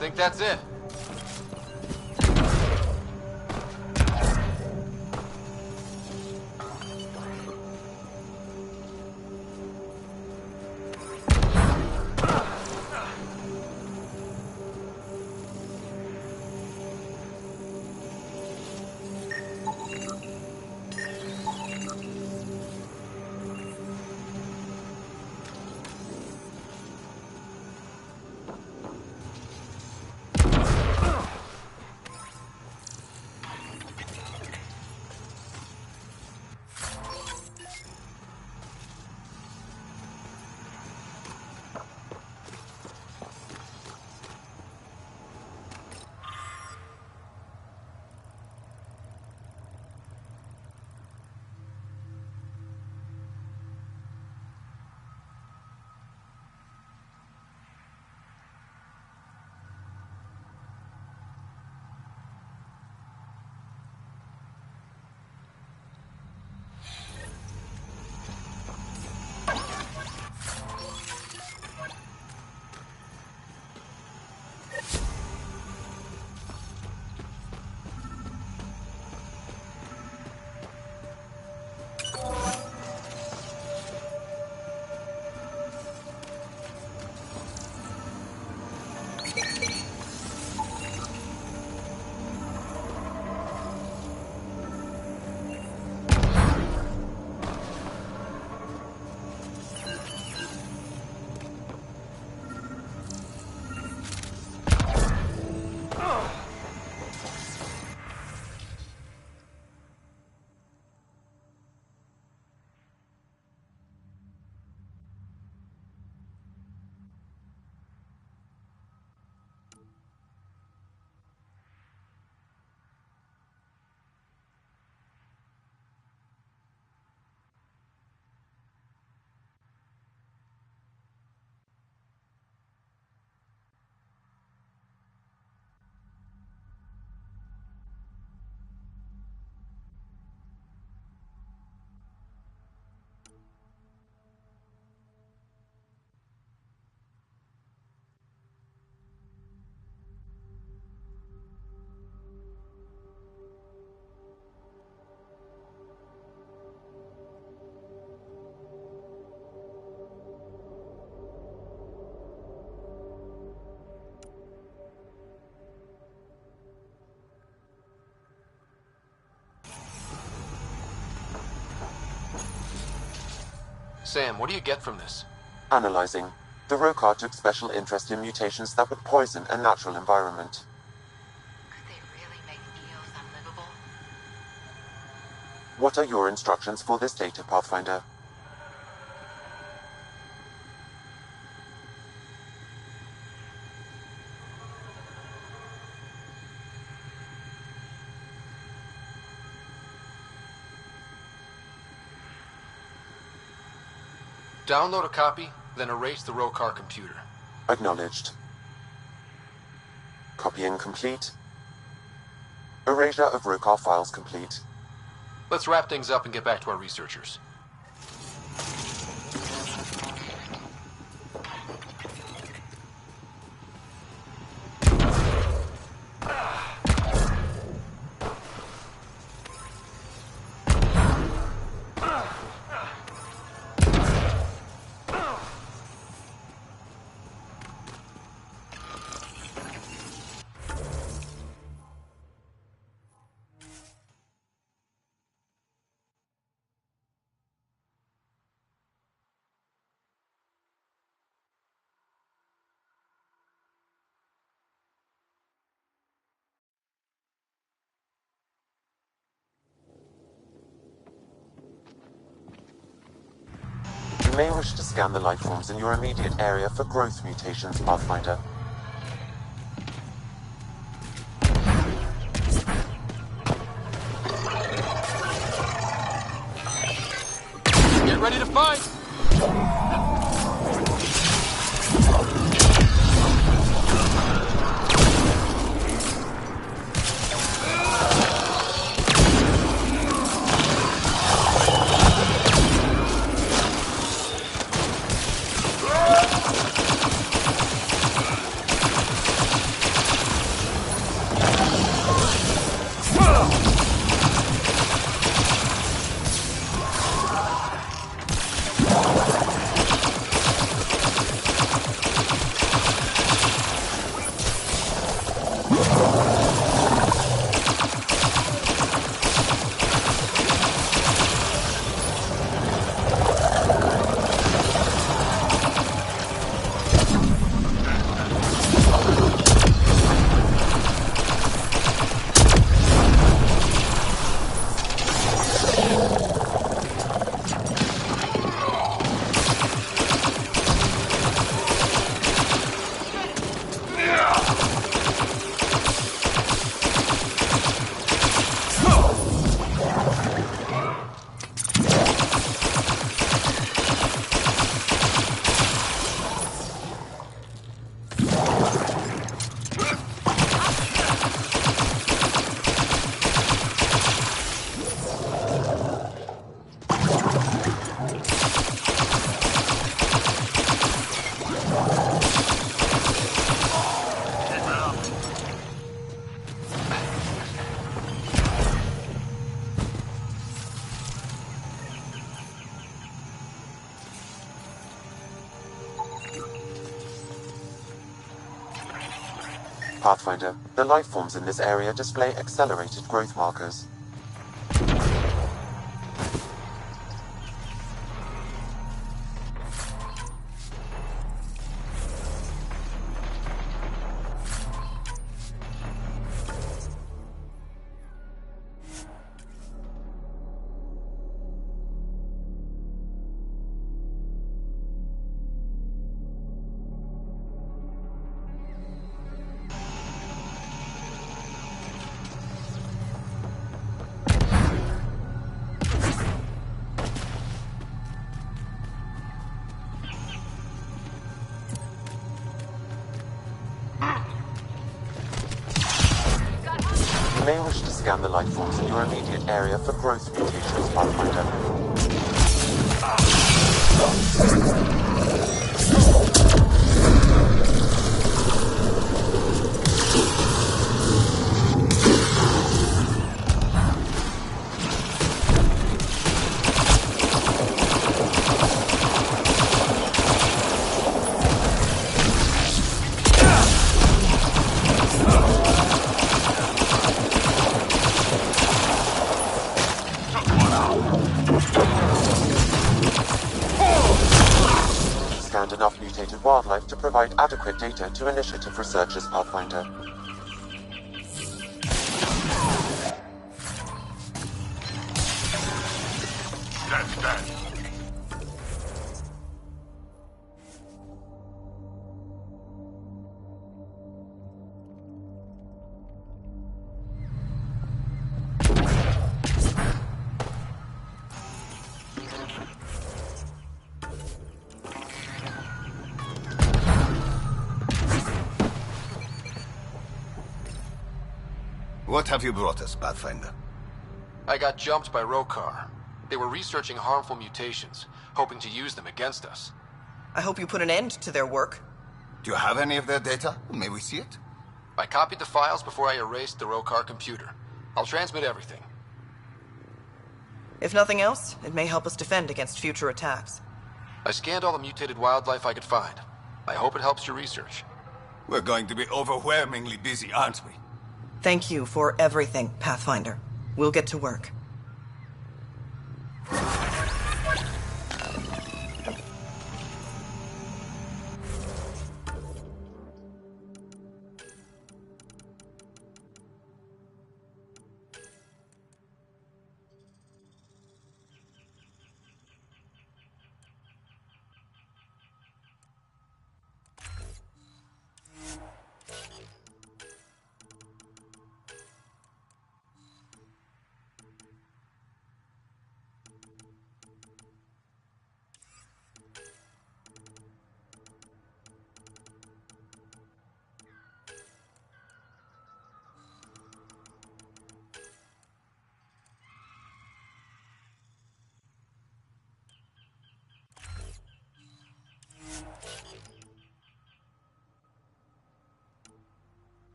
Think that's it? Sam, what do you get from this? Analyzing. The Rokar took special interest in mutations that would poison a natural environment. Could they really make Eos unlivable? What are your instructions for this data, Pathfinder? Download a copy, then erase the Rokar computer. Acknowledged. Copying complete. Erasure of Rokar files complete. Let's wrap things up and get back to our researchers. You may wish to scan the life forms in your immediate area for growth mutations, Pathfinder. Get ready to fight! Pathfinder, the life forms in this area display accelerated growth markers. You may wish to scan the life forms in your immediate area for growth mutations, Pathfinder. Oh! mutated wildlife to provide adequate data to Initiative researchers, Pathfinder. That's that. What have you brought us, Pathfinder? I got jumped by Rokar. They were researching harmful mutations, hoping to use them against us. I hope you put an end to their work. Do you have any of their data? May we see it? I copied the files before I erased the Rokar computer. I'll transmit everything. If nothing else, it may help us defend against future attacks. I scanned all the mutated wildlife I could find. I hope it helps your research. We're going to be overwhelmingly busy, aren't we? Thank you for everything, Pathfinder. We'll get to work.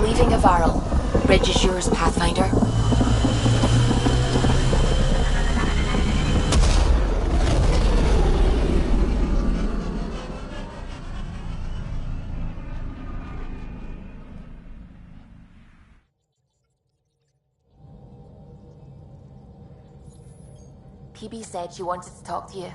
Leaving a viral. Bridge is yours, Pathfinder. PB said she wanted to talk to you.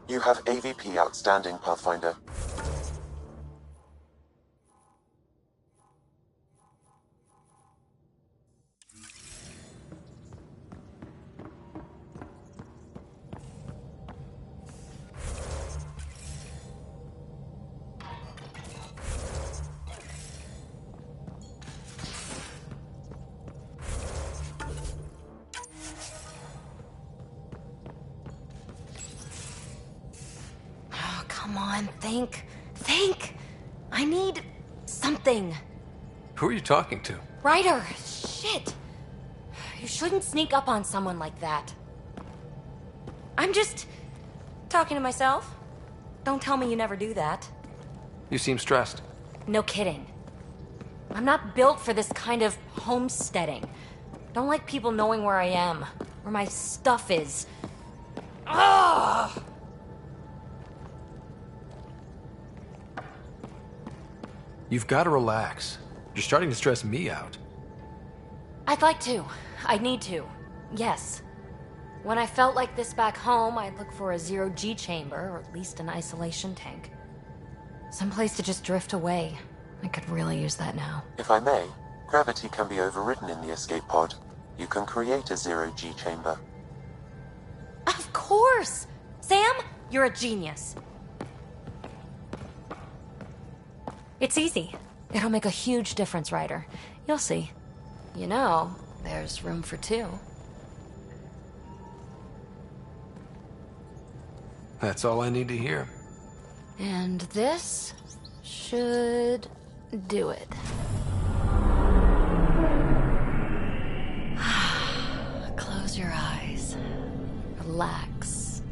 You have AVP outstanding, Pathfinder. on, think. Think! I need something. Who are you talking to? Ryder! Shit! You shouldn't sneak up on someone like that. I'm just talking to myself. Don't tell me you never do that. You seem stressed. No kidding. I'm not built for this kind of homesteading. Don't like people knowing where I am, where my stuff is. Ugh! You've got to relax. You're starting to stress me out. I'd like to. I need to. Yes. When I felt like this back home, I'd look for a zero-G chamber, or at least an isolation tank. Someplace to just drift away. I could really use that now. If I may, gravity can be overridden in the escape pod. You can create a zero-G chamber. Of course! Sam, you're a genius. It's easy. It'll make a huge difference, Ryder. You'll see. You know, there's room for two. That's all I need to hear. And this should do it. Close your eyes. Relax.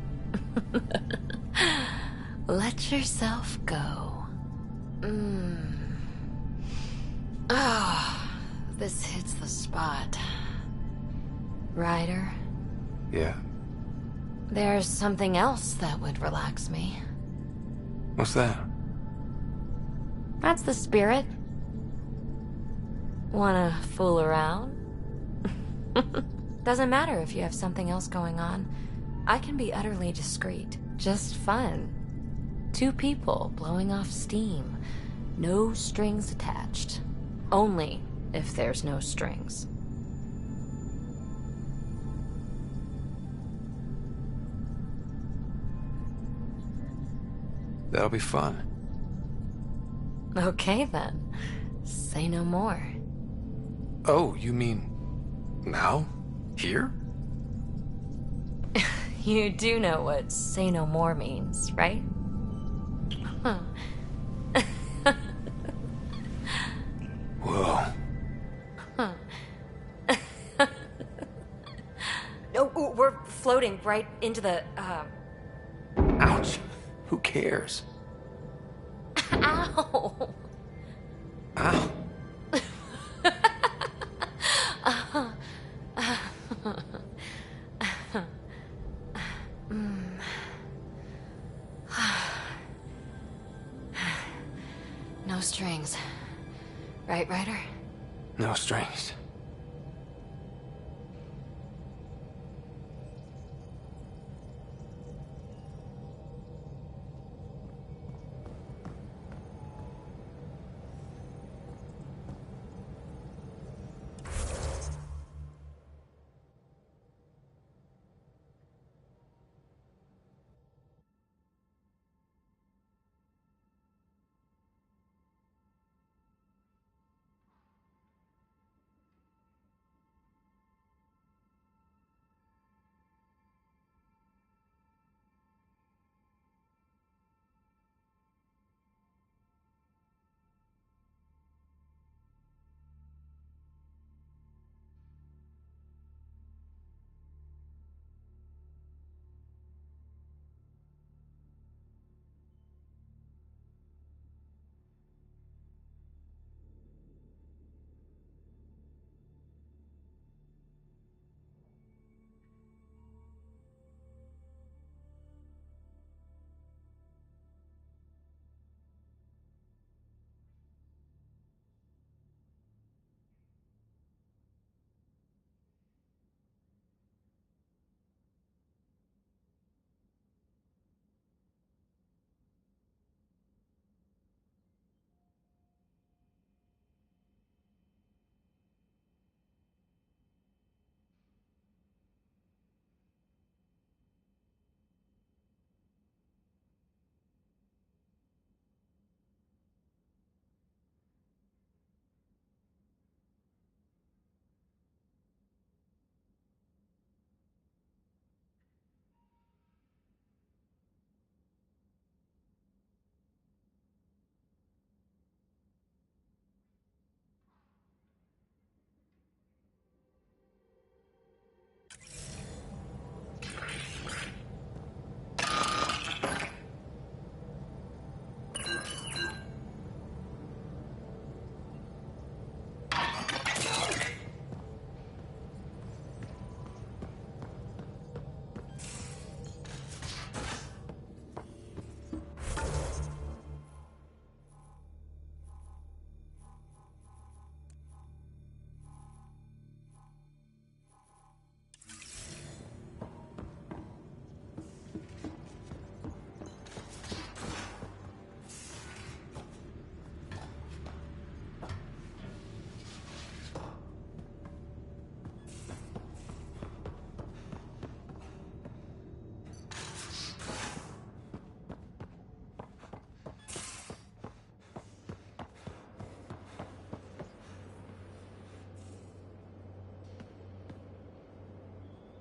Let yourself go. Oh, this hits the spot. Ryder, Yeah? there's something else that would relax me. What's that? That's the spirit. Wanna fool around? Doesn't matter if you have something else going on. I can be utterly discreet. Just fun. Two people blowing off steam. No strings attached. Only if there's no strings. That'll be fun. Okay then. Say no more. Oh, you mean... now? Here? You do know what say no more means, right? Huh. Whoa. Oh, we're floating right into the, Ouch. Who cares? Ow! Ow. No strings. Right, Ryder? No strings.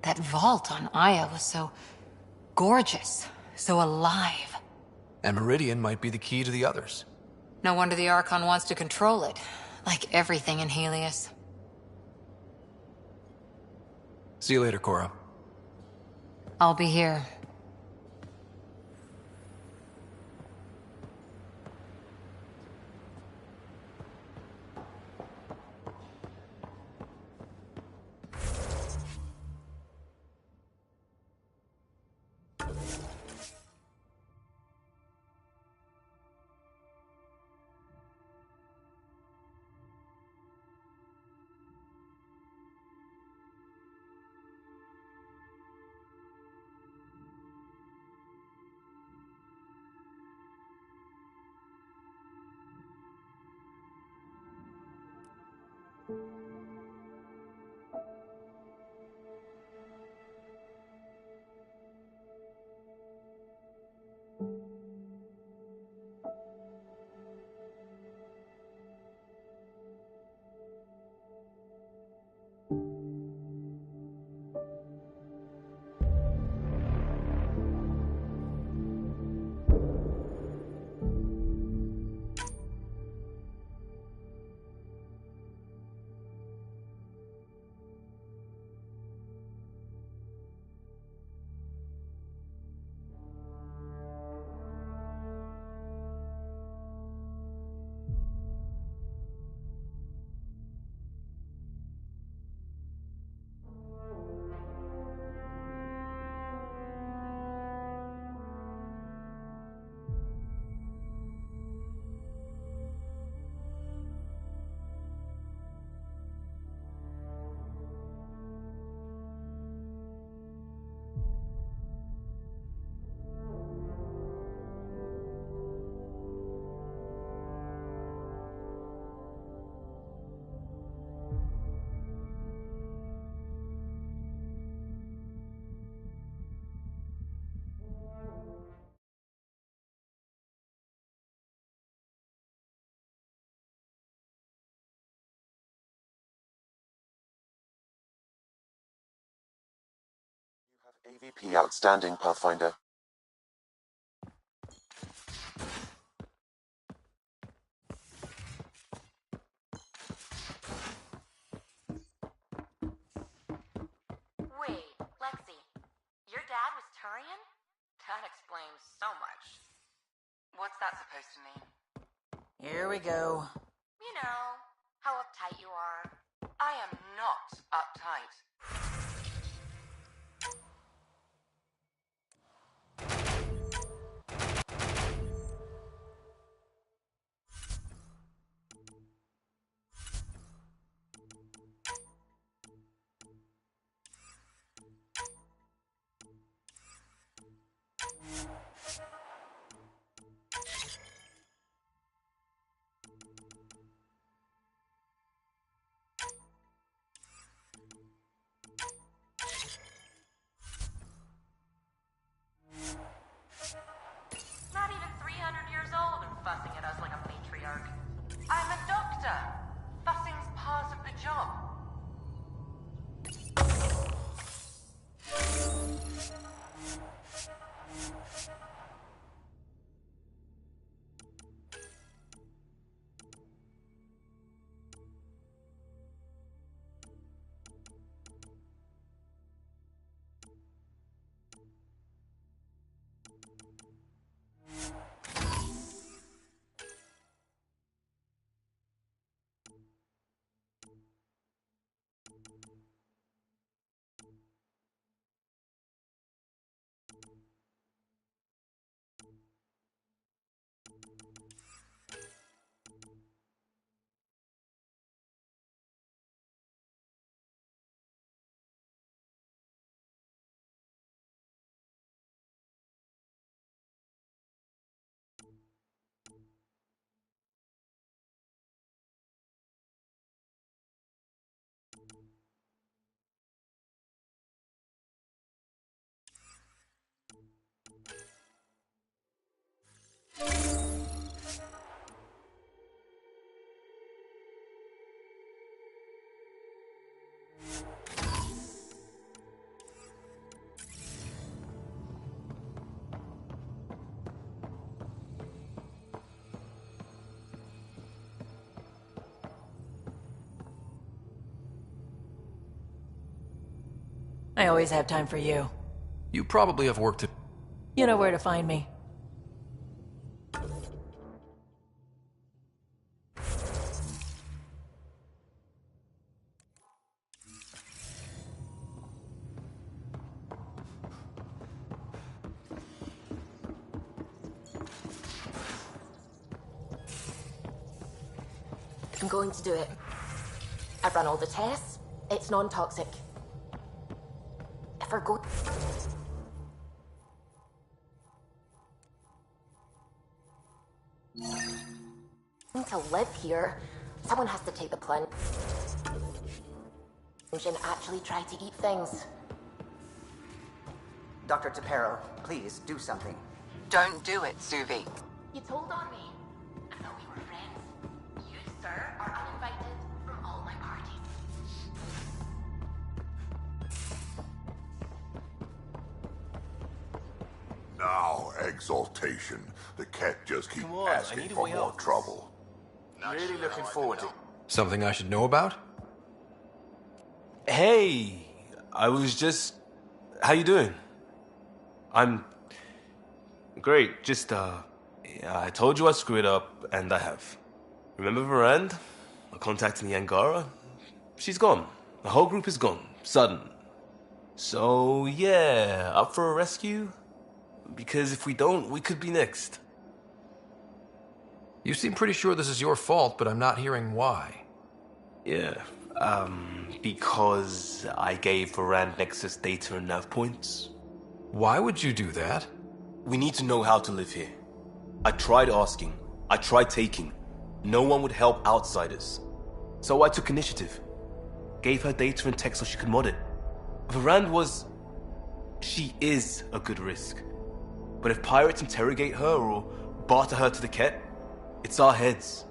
That vault on Aya was so gorgeous, so alive. And Meridian might be the key to the others. No wonder the Archon wants to control it, like everything in Helios. See you later, Cora. I'll be here. AVP outstanding, Pathfinder. Wait, Lexi, your dad was Turian? That explains so much. What's that supposed to mean? Here we go. You know, how uptight you are. I am not uptight. Not even 300 years old and fussing at us like a matriarch. I'm a doctor. Fussing's part of the job. I always have time for you. You probably have work to... You know where to find me. I'm going to do it. I've run all the tests. It's non-toxic. If we're going... to live here, someone has to take the plunge and actually try to eat things. Dr. Tapero, please do something. Don't do it, Suvi. You told on me. I thought we were friends. You, sir, are uninvited from all my parties. Now, exaltation. The cat just keeps Come on, I asking need a for way more out. trouble. Really looking forward to... Something I should know about? Hey, I was just... How you doing? I'm... Great, just, yeah, I told you I screwed up, and I have. Remember Varand? I contacted the Angara? She's gone. The whole group is gone. Sudden. So, yeah, up for a rescue? Because if we don't, we could be next. You seem pretty sure this is your fault, but I'm not hearing why. Yeah, because I gave Varand Nexus data and nav points. Why would you do that? We need to know how to live here. I tried asking. I tried taking. No one would help outsiders. So I took initiative. Gave her data and tech so she could mod it. Varand was... She is a good risk. But if pirates interrogate her or barter her to the Ket, it's our heads.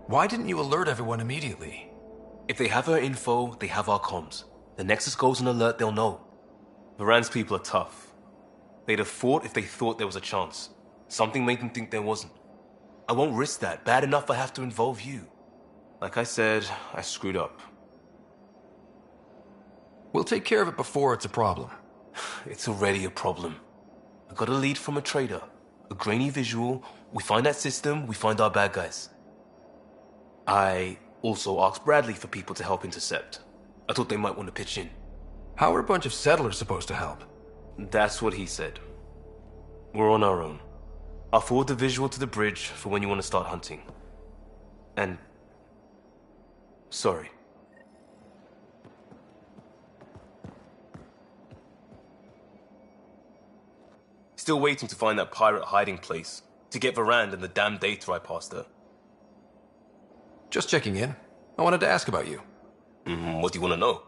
Why didn't you alert everyone immediately? If they have her info, they have our comms. The Nexus goes on alert, they'll know. Varand's people are tough. They'd have fought if they thought there was a chance. Something made them think there wasn't. I won't risk that. Bad enough I have to involve you. Like I said, I screwed up. We'll take care of it before it's a problem. It's already a problem. I got a lead from a trader. A grainy visual. We find that system, we find our bad guys. I also asked Bradley for people to help intercept. I thought they might want to pitch in. How are a bunch of settlers supposed to help? That's what he said. We're on our own. I'll forward the visual to the bridge for when you want to start hunting. And... sorry. Still waiting to find that pirate hiding place. To get Varand and the damn data I passed her. Just checking in. I wanted to ask about you. What do you want to know?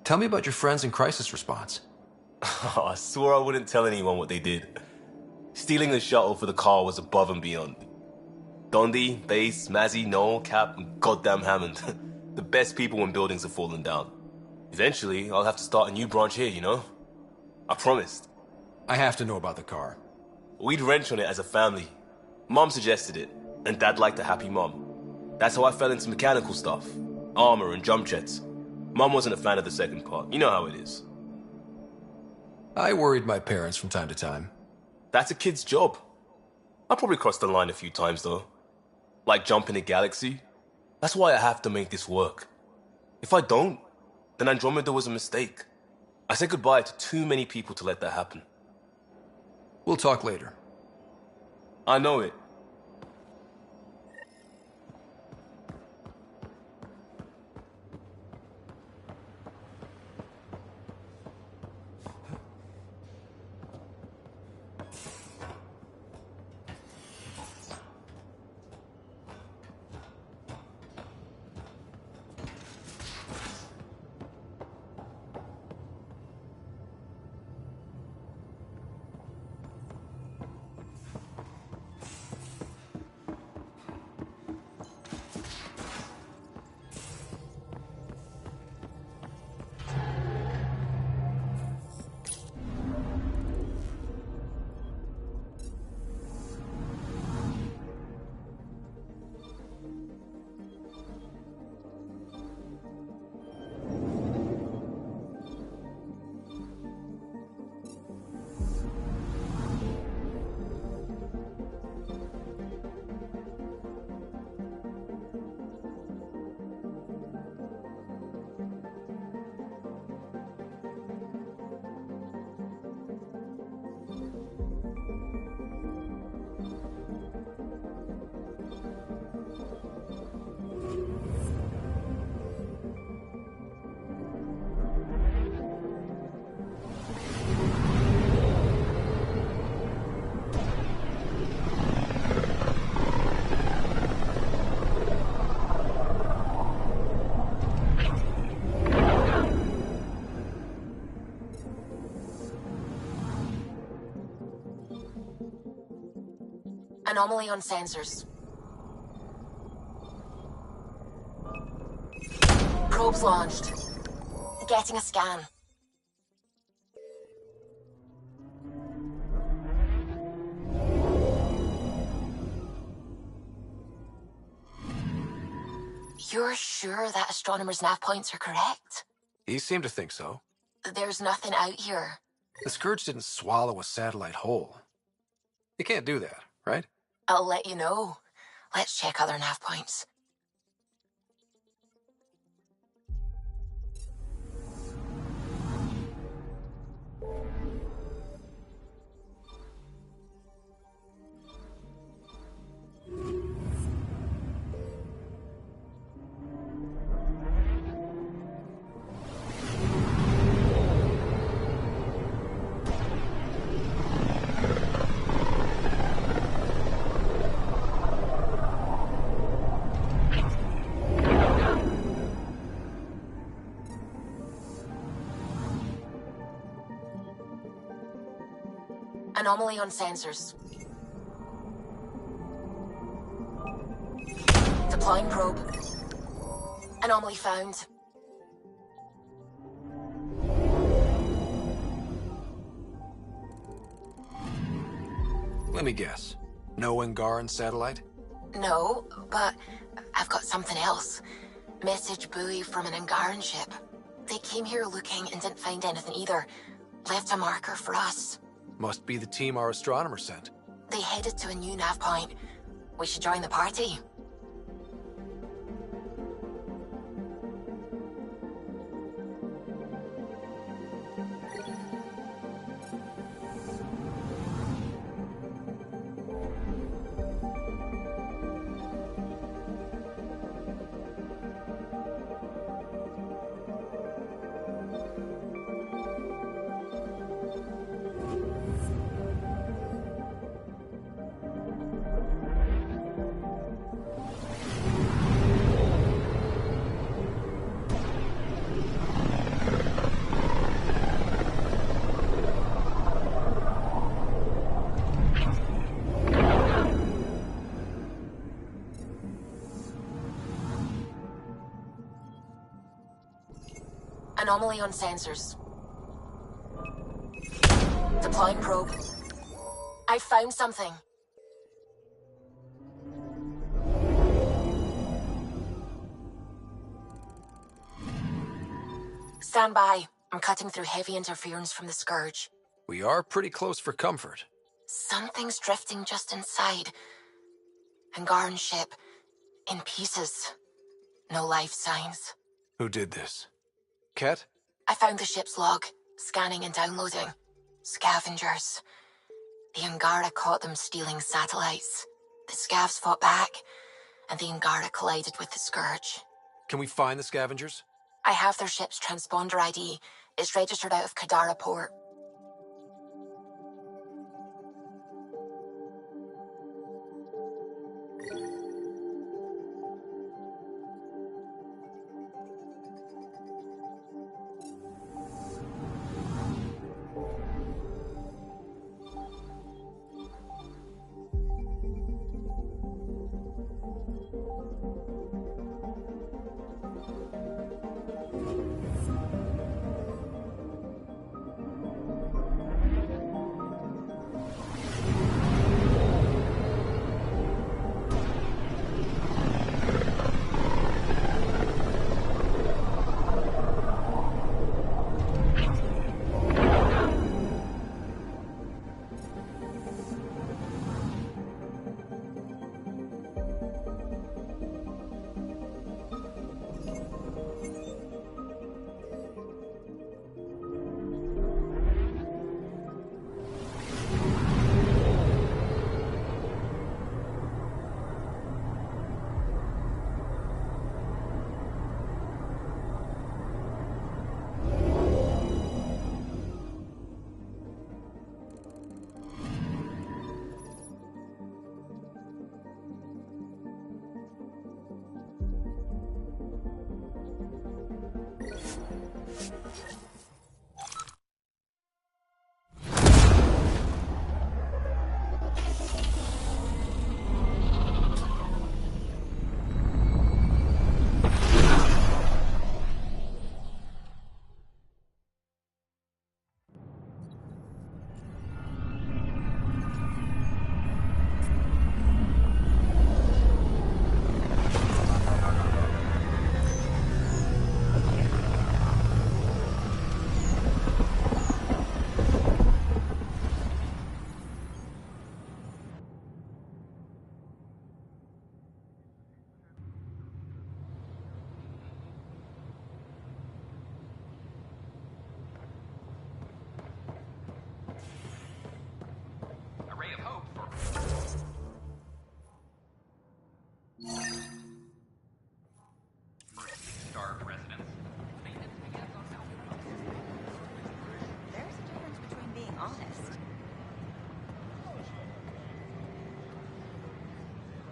Tell me about your friends in crisis response. I swore I wouldn't tell anyone what they did. Stealing the shuttle for the car was above and beyond. Dondi, Base, Mazzy, Noel, Cap, and goddamn Hammond. The best people when buildings have fallen down. Eventually, I'll have to start a new branch here, you know? I promised. I have to know about the car. We'd wrench on it as a family. Mom suggested it, and Dad liked a happy mom. That's how I fell into mechanical stuff. Armor and jump jets. Mom wasn't a fan of the second part. You know how it is. I worried my parents from time to time. That's a kid's job. I probably crossed the line a few times, though. Like jumping a galaxy. That's why I have to make this work. If I don't, then Andromeda was a mistake. I said goodbye to too many people to let that happen. We'll talk later. I know it. Anomaly on sensors. Probes launched. Getting a scan. You're sure that astronomers' nav points are correct? He seemed to think so. There's nothing out here. The Scourge didn't swallow a satellite whole. You can't do that, right? I'll let you know. Let's check other nav points. Anomaly on sensors. Deploying probe. Anomaly found. Let me guess. No Angaran satellite? No, but I've got something else. Message buoy from an Angaran ship. They came here looking and didn't find anything either. Left a marker for us. Must be the team our astronomer sent. They headed to a new nav point. We should join the party. Anomaly on sensors. Deploying probe. I found something. Stand by. I'm cutting through heavy interference from the Scourge. We are pretty close for comfort. Something's drifting just inside. Angaran ship. In pieces. No life signs. Who did this? Ket? I found the ship's log. Scanning and downloading. Scavengers. The Angara caught them stealing satellites. The Scavs fought back, and the Angara collided with the Scourge. Can we find the scavengers? I have their ship's transponder ID. It's registered out of Kadara port.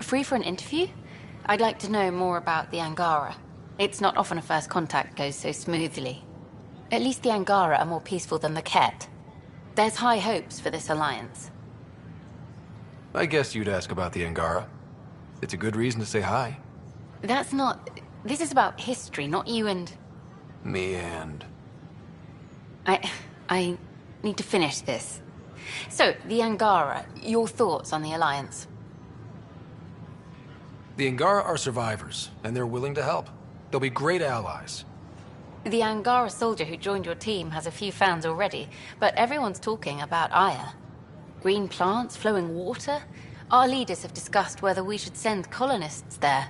free for an interview? I'd like to know more about the Angara. It's not often a first contact goes so smoothly. At least the Angara are more peaceful than the Ket. There's high hopes for this alliance. I guess you'd ask about the Angara. It's a good reason to say hi. That's not... This is about history, not you and... Me and... I need to finish this. So, the Angara, your thoughts on the alliance? The Angara are survivors, and they're willing to help. They'll be great allies. The Angara soldier who joined your team has a few fans already, but everyone's talking about Aya. Green plants, flowing water. Our leaders have discussed whether we should send colonists there.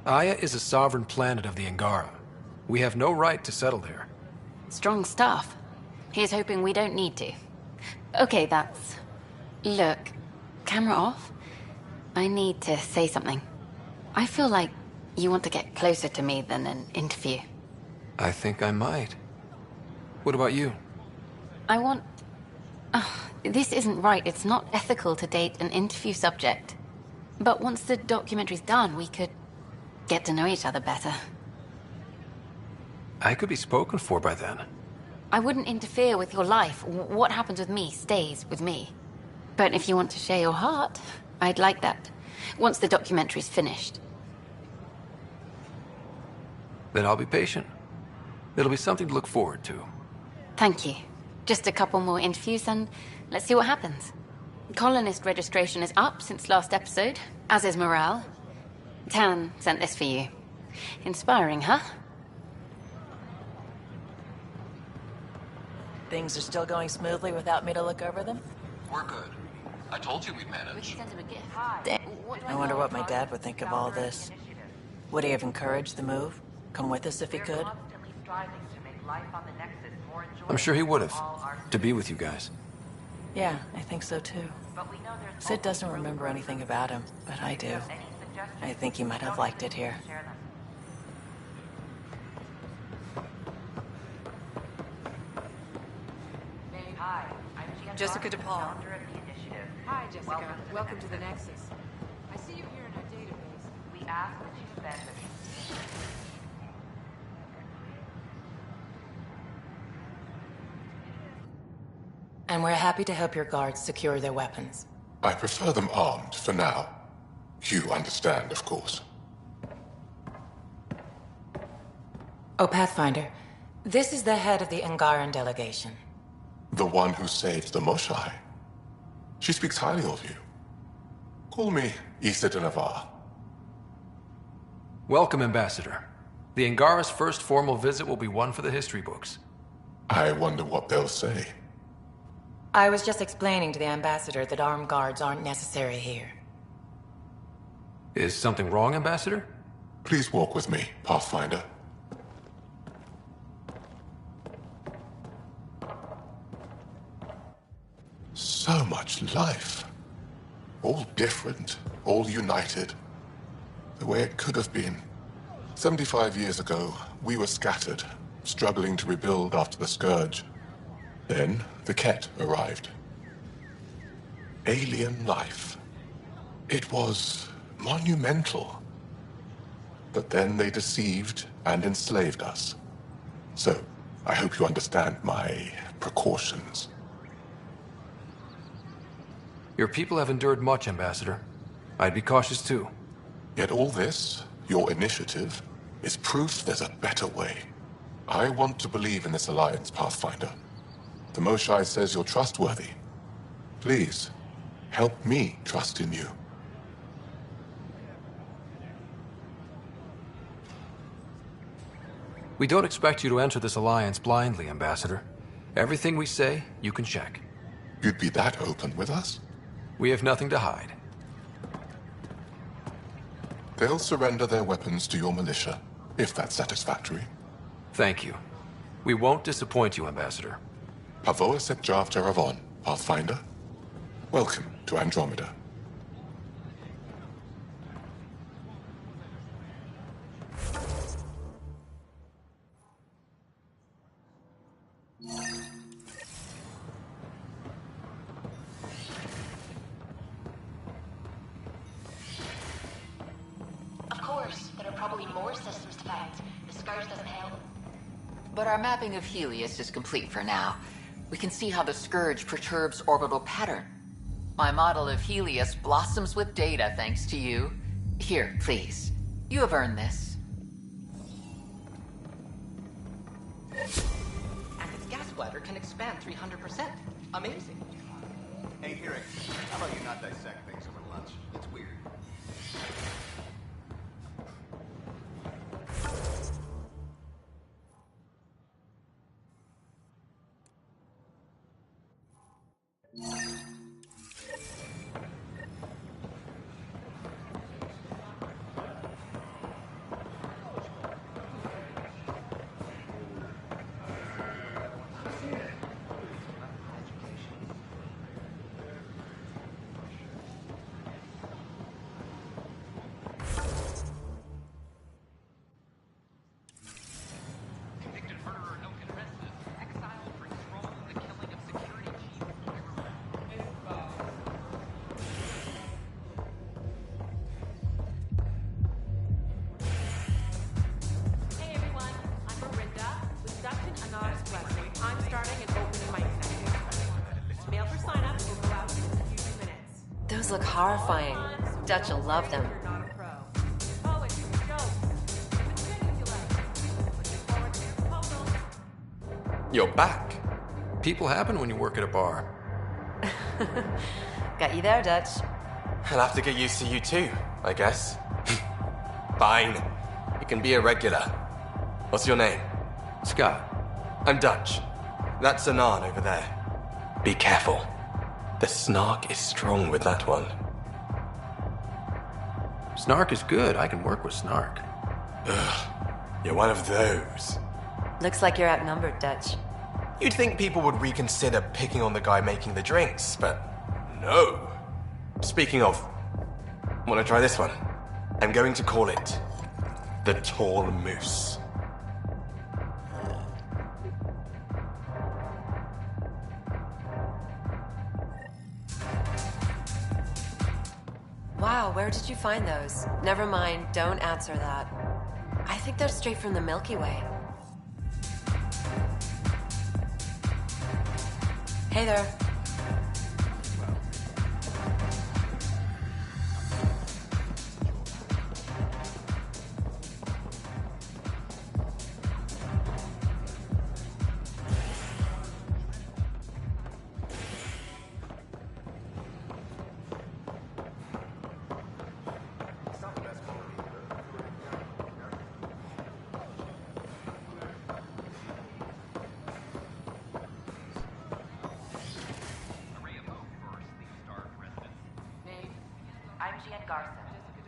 Aya is a sovereign planet of the Angara. We have no right to settle there. Strong stuff. Here's hoping we don't need to. Okay, that's... Look, camera off. I need to say something. I feel like you want to get closer to me than an interview. I think I might. What about you? I want... this isn't right. It's not ethical to date an interview subject. But once the documentary's done, we could get to know each other better. I could be spoken for by then. I wouldn't interfere with your life. What happens with me stays with me. But if you want to share your heart, I'd like that. Once the documentary's finished. Then I'll be patient. It'll be something to look forward to. Thank you. Just a couple more interviews and let's see what happens. Colonist registration is up since last episode, as is morale. Tan sent this for you. Inspiring, huh? Things are still going smoothly without me to look over them? We're good. I told you we'd manage. I wonder what my dad would think of all this. Would he have encouraged the move? Come with us if he could? I'm sure he would have. To be with you guys. Yeah, I think so too. Sid doesn't remember anything about him, but I do. I think he might have liked it here. Jessica DePaul. Hi, Jessica. Welcome to the Nexus. I see you here in our database. We ask that you spend And we're happy to help your guards secure their weapons. I prefer them armed for now. You understand, of course. Oh, Pathfinder, this is the head of the Angaran delegation. The one who saved the Moshai. She speaks highly of you. Call me Issa de Navarre. Welcome, Ambassador. The Angara's first formal visit will be one for the history books. I wonder what they'll say. I was just explaining to the Ambassador that armed guards aren't necessary here. Is something wrong, Ambassador? Please walk with me, Pathfinder. So much life. All different, all united. The way it could have been. 75 years ago, we were scattered, struggling to rebuild after the Scourge. Then, the Ket arrived. Alien life. It was monumental. But then they deceived and enslaved us. So, I hope you understand my precautions. Your people have endured much, Ambassador. I'd be cautious too. Yet all this, your initiative, is proof there's a better way. I want to believe in this alliance, Pathfinder. The Moshai says you're trustworthy. Please, help me trust in you. We don't expect you to enter this alliance blindly, Ambassador. Everything we say, you can check. You'd be that open with us? We have nothing to hide. They'll surrender their weapons to your militia, if that's satisfactory. Thank you. We won't disappoint you, Ambassador. Pavoa set Jav Teravon, Pathfinder. Welcome to Andromeda. support systems defect. The scourge doesn't help. But our mapping of Helios is complete for now. We can see how the Scourge perturbs orbital pattern. My model of Helios blossoms with data thanks to you. Here, please. You have earned this. And its gas bladder can expand 300%. Amazing. Hey, Eric, how about you not dissect things over lunch? It's weird. Those look horrifying. Dutch will love them. You're back. People happen when you work at a bar. Got you there, Dutch. I'll have to get used to you too, I guess. Fine. You can be a regular. What's your name? Scott. I'm Dutch. That's Anan over there. Be careful. The snark is strong with that one. Snark is good. I can work with snark. Ugh. You're one of those. Looks like you're outnumbered, Dutch. You'd think people would reconsider picking on the guy making the drinks, but no. Speaking of, want to try this one? I'm going to call it the Tall Moose. Wow, where did you find those? Never mind, don't answer that. I think they're straight from the Milky Way. Hey there.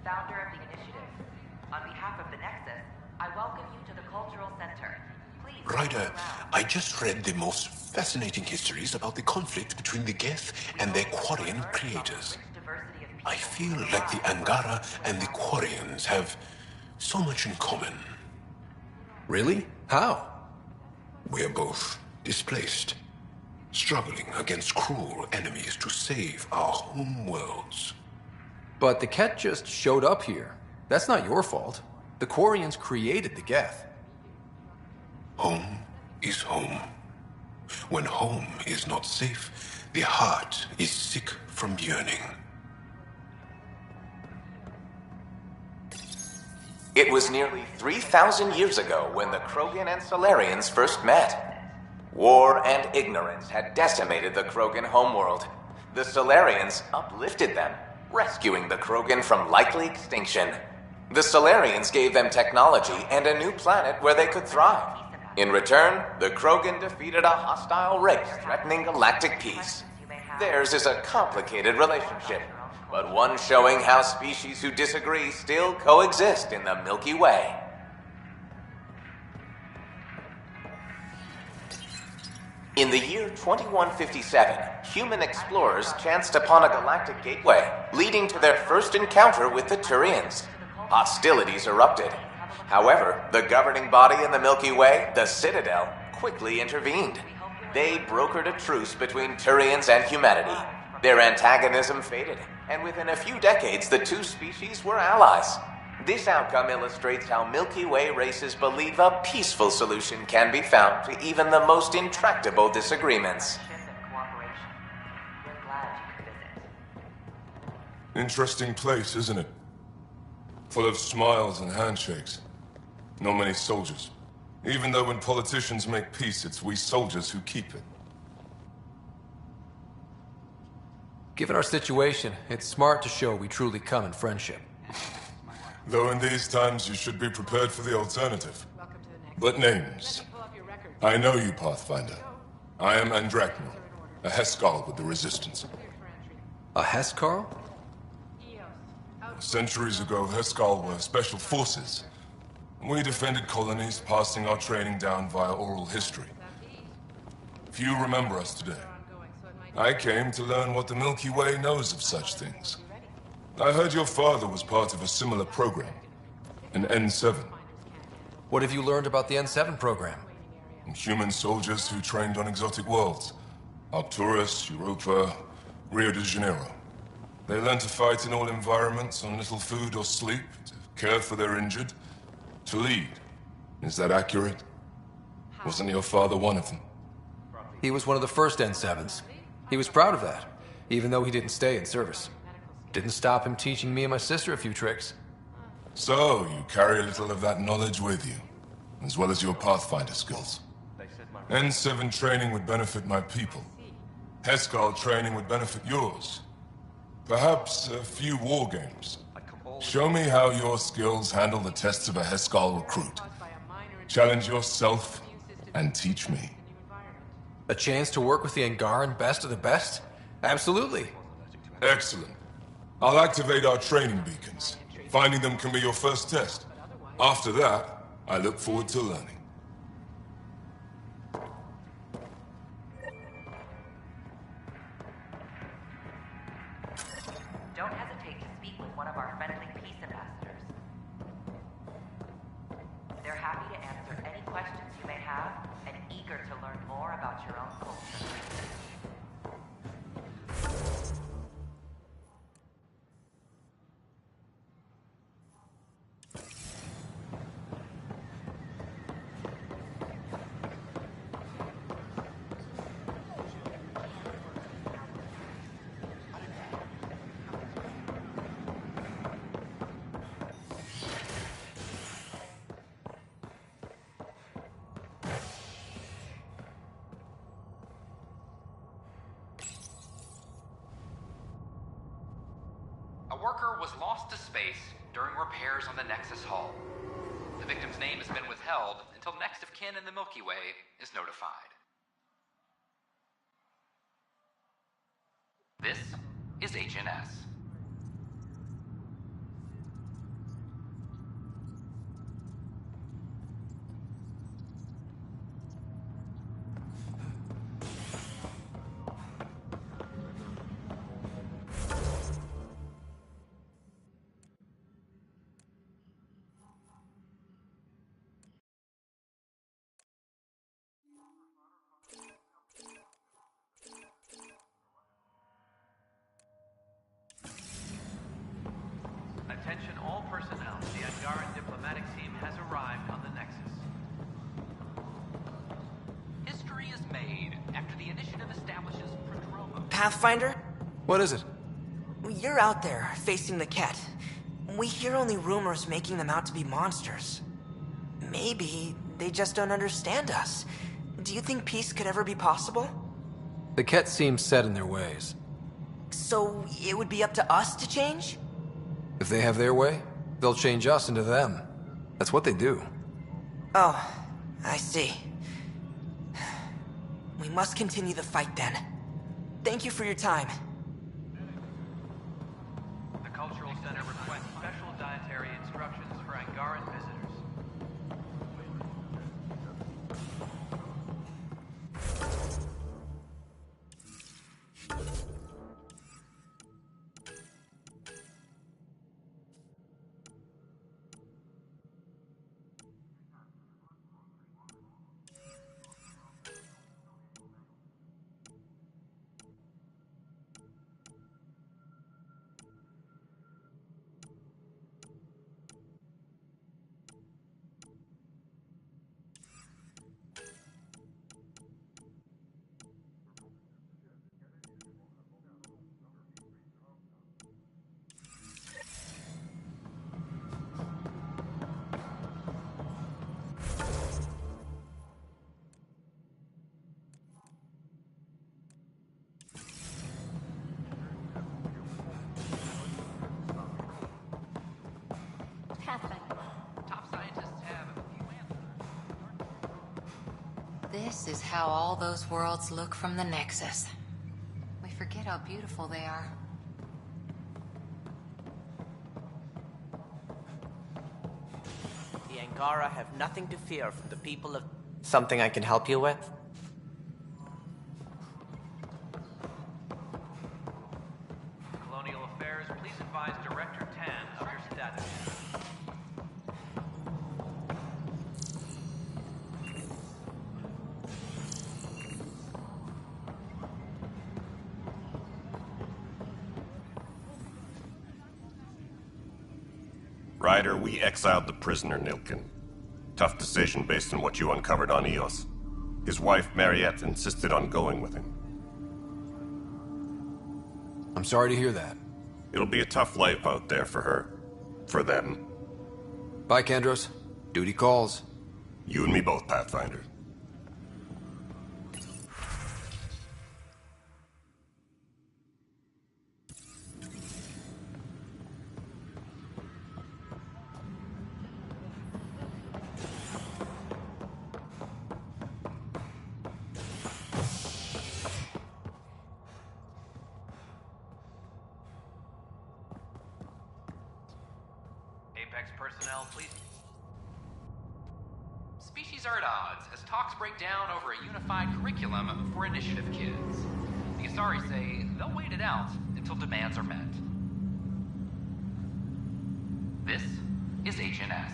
Founder of the initiative. On behalf of the Nexus, I welcome you to the Cultural Center. Please. Ryder, I just read the most fascinating histories about the conflict between the Geth and their Quarian creators. I feel like the Angara and the Quarians have so much in common. Really? How? We're both displaced, struggling against cruel enemies to save our home worlds. But the Ket just showed up here. That's not your fault. The Quarians created the Geth. Home is home. When home is not safe, the heart is sick from yearning. It was nearly 3,000 years ago when the Krogan and Solarians first met. War and ignorance had decimated the Krogan homeworld. The Solarians uplifted them, rescuing the Krogan from likely extinction. The Solarians gave them technology and a new planet where they could thrive. In return, the Krogan defeated a hostile race threatening galactic peace. Theirs is a complicated relationship, but one showing how species who disagree still coexist in the Milky Way. In the year 2157, human explorers chanced upon a galactic gateway, leading to their first encounter with the Turians. Hostilities erupted. However, the governing body in the Milky Way, the Citadel, quickly intervened. They brokered a truce between Turians and humanity. Their antagonism faded, and within a few decades, the two species were allies. This outcome illustrates how Milky Way races believe a peaceful solution can be found to even the most intractable disagreements. Interesting place, isn't it? Full of smiles and handshakes. Not many soldiers. Even though when politicians make peace, it's we soldiers who keep it. Given our situation, it's smart to show we truly come in friendship. Though in these times you should be prepared for the alternative. But names. I know you, Pathfinder. I am Andromeda, a Heskal with the Resistance. A Heskal? Centuries ago, Heskal were special forces. We defended colonies, passing our training down via oral history. Few remember us today. I came to learn what the Milky Way knows of such things. I heard your father was part of a similar program, an N7. What have you learned about the N7 program? Human soldiers who trained on exotic worlds. Arcturus, Europa, Rio de Janeiro. They learn to fight in all environments on little food or sleep, to care for their injured, to lead. Is that accurate? Wasn't your father one of them? He was one of the first N7s. He was proud of that, even though he didn't stay in service. Didn't stop him teaching me and my sister a few tricks. So, you carry a little of that knowledge with you, as well as your Pathfinder skills. N7 training would benefit my people. Heskal training would benefit yours. Perhaps a few war games. Show me how your skills handle the tests of a Heskal recruit. Challenge yourself and teach me. A chance to work with the Angaran best of the best? Absolutely. Excellent. I'll activate our training beacons. Finding them can be your first test. After that, I look forward to learning. Don't hesitate to speak with one of our friendly peace ambassadors. They're happy to answer any questions you may have and eager to learn more about your own culture. A worker was lost to space during repairs on the Nexus hull. The victim's name has been withheld until next of kin in the Milky Way is notified. This is HNS. Attention all personnel. The Angaran diplomatic team has arrived on the Nexus. History is made after the initiative establishes Prodroma. Pathfinder? What is it? You're out there, facing the Ket. We hear only rumors making them out to be monsters. Maybe they just don't understand us. Do you think peace could ever be possible? The Ket seem set in their ways. So it would be up to us to change? If they have their way, they'll change us into them. That's what they do. Oh, I see. We must continue the fight then. Thank you for your time. The Cultural Center requests special dietary instructions for Angaran visitors. This is how all those worlds look from the Nexus. We forget how beautiful they are. The Angara have nothing to fear from the people of... Something I can help you with? Colonial Affairs, please advise Director Tan of your status. Ryder, we exiled the prisoner Nilkin. Tough decision based on what you uncovered on Eos. His wife, Mariette, insisted on going with him. I'm sorry to hear that. It'll be a tough life out there for her. For them. Bye, Kandros. Duty calls. You and me both, Pathfinder. Apex personnel, please. Species are at odds as talks break down over a unified curriculum for initiative kids. The Asari say they'll wait it out until demands are met. This is Agent S.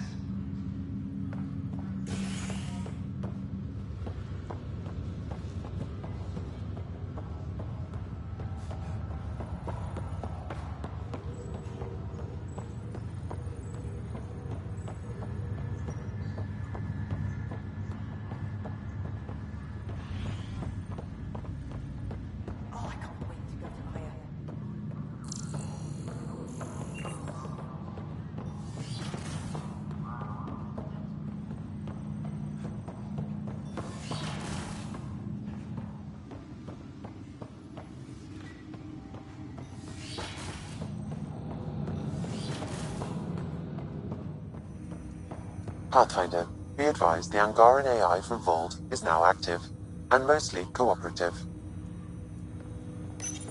Pathfinder, be advised the Angaran AI from Vault is now active, and mostly cooperative.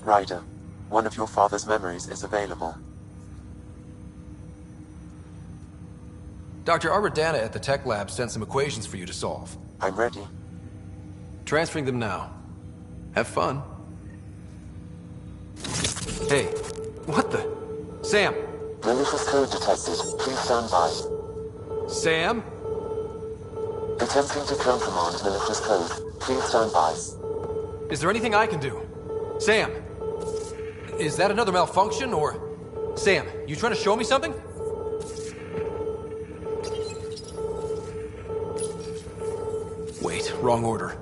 Ryder, one of your father's memories is available. Dr. Arbordana at the tech lab sent some equations for you to solve. I'm ready. Transferring them now. Have fun. Hey, what the? Sam! Malicious code detected. Please stand by. Sam? Attempting to countermand malicious code. Please stand by. Is there anything I can do? Sam! Is that another malfunction, or... Sam, you trying to show me something? Wait, wrong order.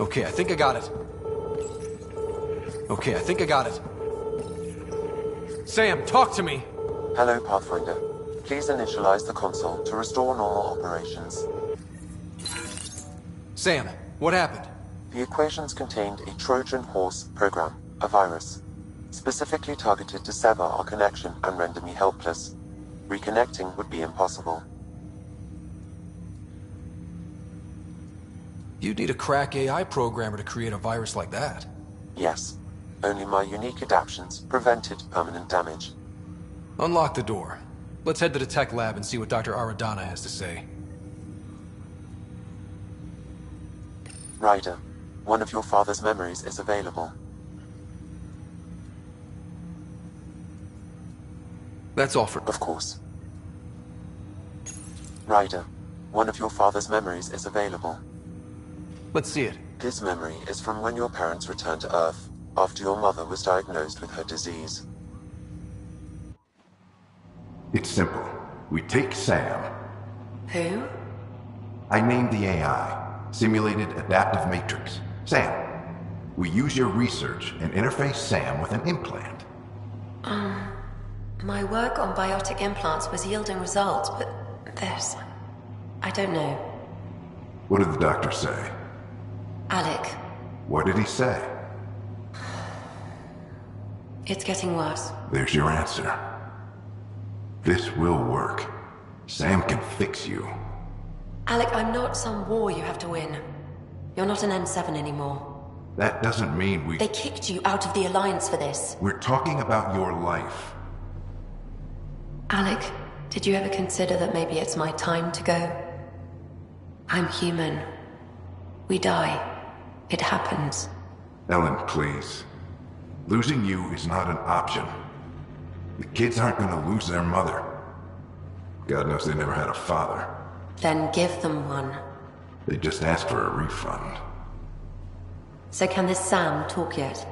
Okay, I think I got it. Okay, I think I got it. Sam, talk to me! Hello, Pathfinder. Please initialize the console to restore normal operations. Sam, what happened? The equations contained a Trojan horse program, a virus, specifically targeted to sever our connection and render me helpless. Reconnecting would be impossible. You'd need a crack AI programmer to create a virus like that. Yes. Only my unique adaptions prevented permanent damage. Unlock the door. Let's head to the tech lab and see what Dr. Aradana has to say. Ryder, one of your father's memories is available. That's all for... Of course. Ryder, one of your father's memories is available. Let's see it. This memory is from when your parents returned to Earth, after your mother was diagnosed with her disease. It's simple. We take Sam. Who? I named the AI, Simulated Adaptive Matrix. Sam. We use your research and interface Sam with an implant. My work on biotic implants was yielding results, but this... I don't know. What did the doctor say? Alec, What did he say? it's getting worse. There's your answer. This will work. Sam can fix you. Alec, I'm not some war you have to win. You're not an N7 anymore. That doesn't mean we... They kicked you out of the Alliance for this. We're talking about your life. Alec, did you ever consider that maybe it's my time to go? I'm human. We die. It happens. Ellen, please. Losing you is not an option. The kids aren't gonna lose their mother. God knows they never had a father. Then give them one. They just asked for a refund. So can this Sam talk yet?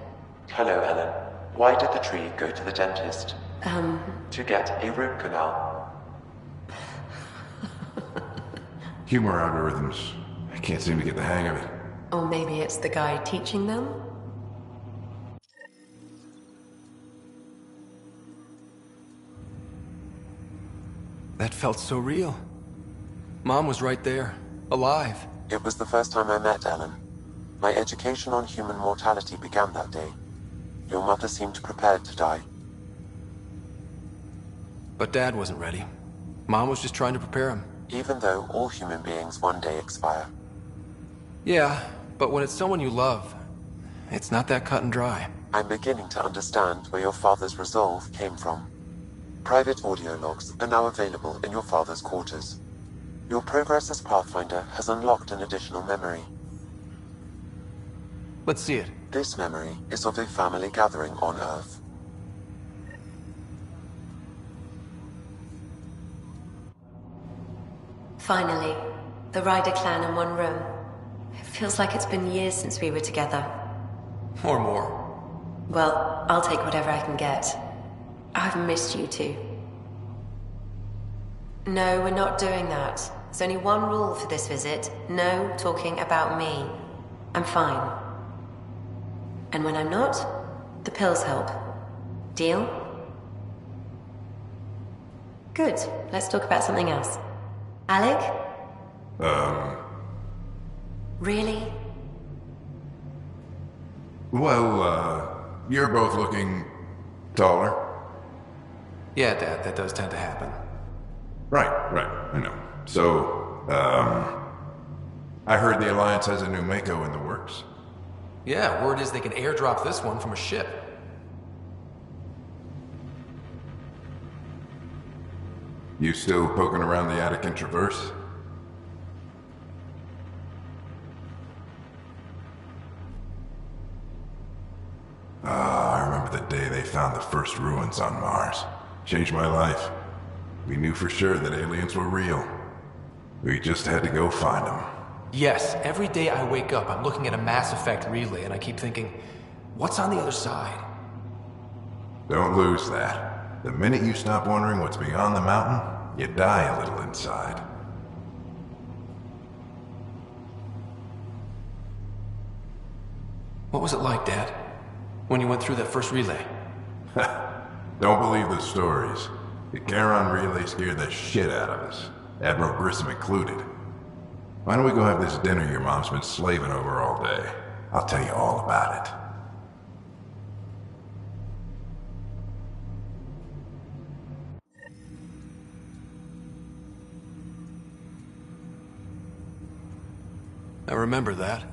Hello, Ellen. Why did the tree go to the dentist? To get a root canal. Humor algorithms. I can't seem to get the hang of it. Or maybe it's the guy teaching them? That felt so real. Mom was right there, alive. It was the first time I met Ellen. My education on human mortality began that day. Your mother seemed prepared to die. But Dad wasn't ready. Mom was just trying to prepare him. Even though all human beings one day expire. Yeah, but when it's someone you love, it's not that cut and dry. I'm beginning to understand where your father's resolve came from. Private audio logs are now available in your father's quarters. Your progress as Pathfinder has unlocked an additional memory. Let's see it. This memory is of a family gathering on Earth. Finally, the Ryder clan in one room. It feels like it's been years since we were together. Or more. Well, I'll take whatever I can get. I've missed you too. No, we're not doing that. There's only one rule for this visit. No talking about me. I'm fine. And when I'm not, the pills help. Deal? Good. Let's talk about something else. Alec? Really? Well, you're both looking taller. Yeah, Dad, that does tend to happen. Right, I know. So, I heard the Alliance has a new Mako in the works. Yeah, word is they can airdrop this one from a ship. You still poking around the Attican Traverse? I remember the day they found the first ruins on Mars. Changed my life. We knew for sure that aliens were real. We just had to go find them. Yes, every day I wake up, I'm looking at a Mass Effect relay, and I keep thinking, what's on the other side? Don't lose that. The minute you stop wondering what's beyond the mountain, you die a little inside. What was it like, Dad? When you went through that first relay? Don't believe the stories. The Charon relay scared the shit out of us. Admiral Grissom included. Why don't we go have this dinner your mom's been slaving over all day? I'll tell you all about it. I remember that.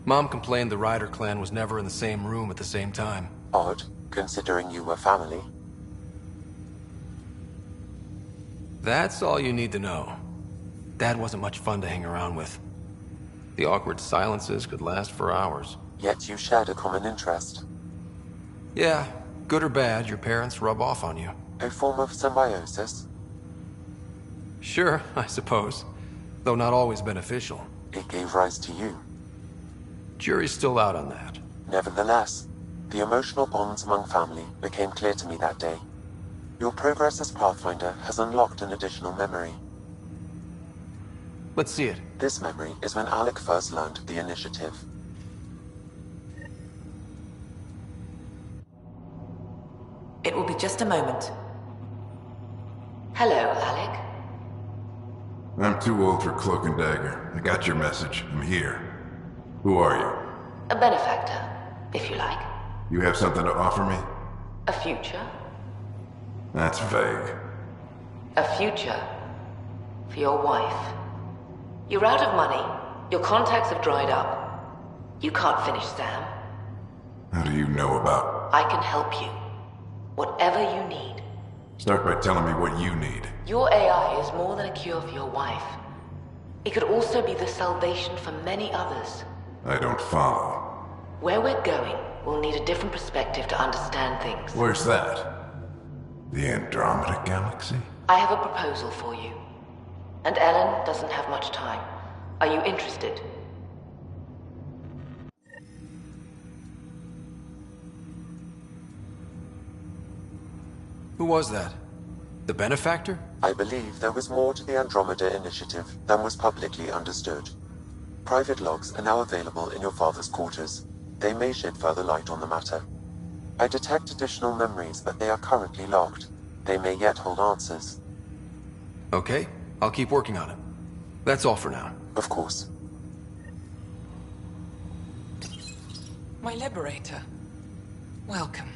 Mom complained the Ryder clan was never in the same room at the same time. Odd, considering you were family. That's all you need to know. Dad wasn't much fun to hang around with. The awkward silences could last for hours. Yet you shared a common interest. Yeah, good or bad, your parents rub off on you. A form of symbiosis? Sure, I suppose. Though not always beneficial. It gave rise to you. Jury's still out on that. Nevertheless, the emotional bonds among family became clear to me that day. Your progress as Pathfinder has unlocked an additional memory. Let's see it. This memory is when Alec first learned the initiative. It will be just a moment. Hello, Alec. I'm too old for Cloak and Dagger. I got your message. I'm here. Who are you? A benefactor, if you like. You have something to offer me? A future? That's vague. A future. For your wife. You're out of money. Your contacts have dried up. You can't finish Sam. How do you know about... I can help you. Whatever you need. Start by telling me what you need. Your AI is more than a cure for your wife. It could also be the salvation for many others. I don't follow. Where we're going, we'll need a different perspective to understand things. Where's that? The Andromeda Galaxy? I have a proposal for you. And Ellen doesn't have much time. Are you interested? Who was that? The benefactor? I believe there was more to the Andromeda initiative than was publicly understood. Private logs are now available in your father's quarters. They may shed further light on the matter. I detect additional memories, but they are currently locked. They may yet hold answers. Okay, I'll keep working on it. That's all for now. Of course. My liberator. Welcome.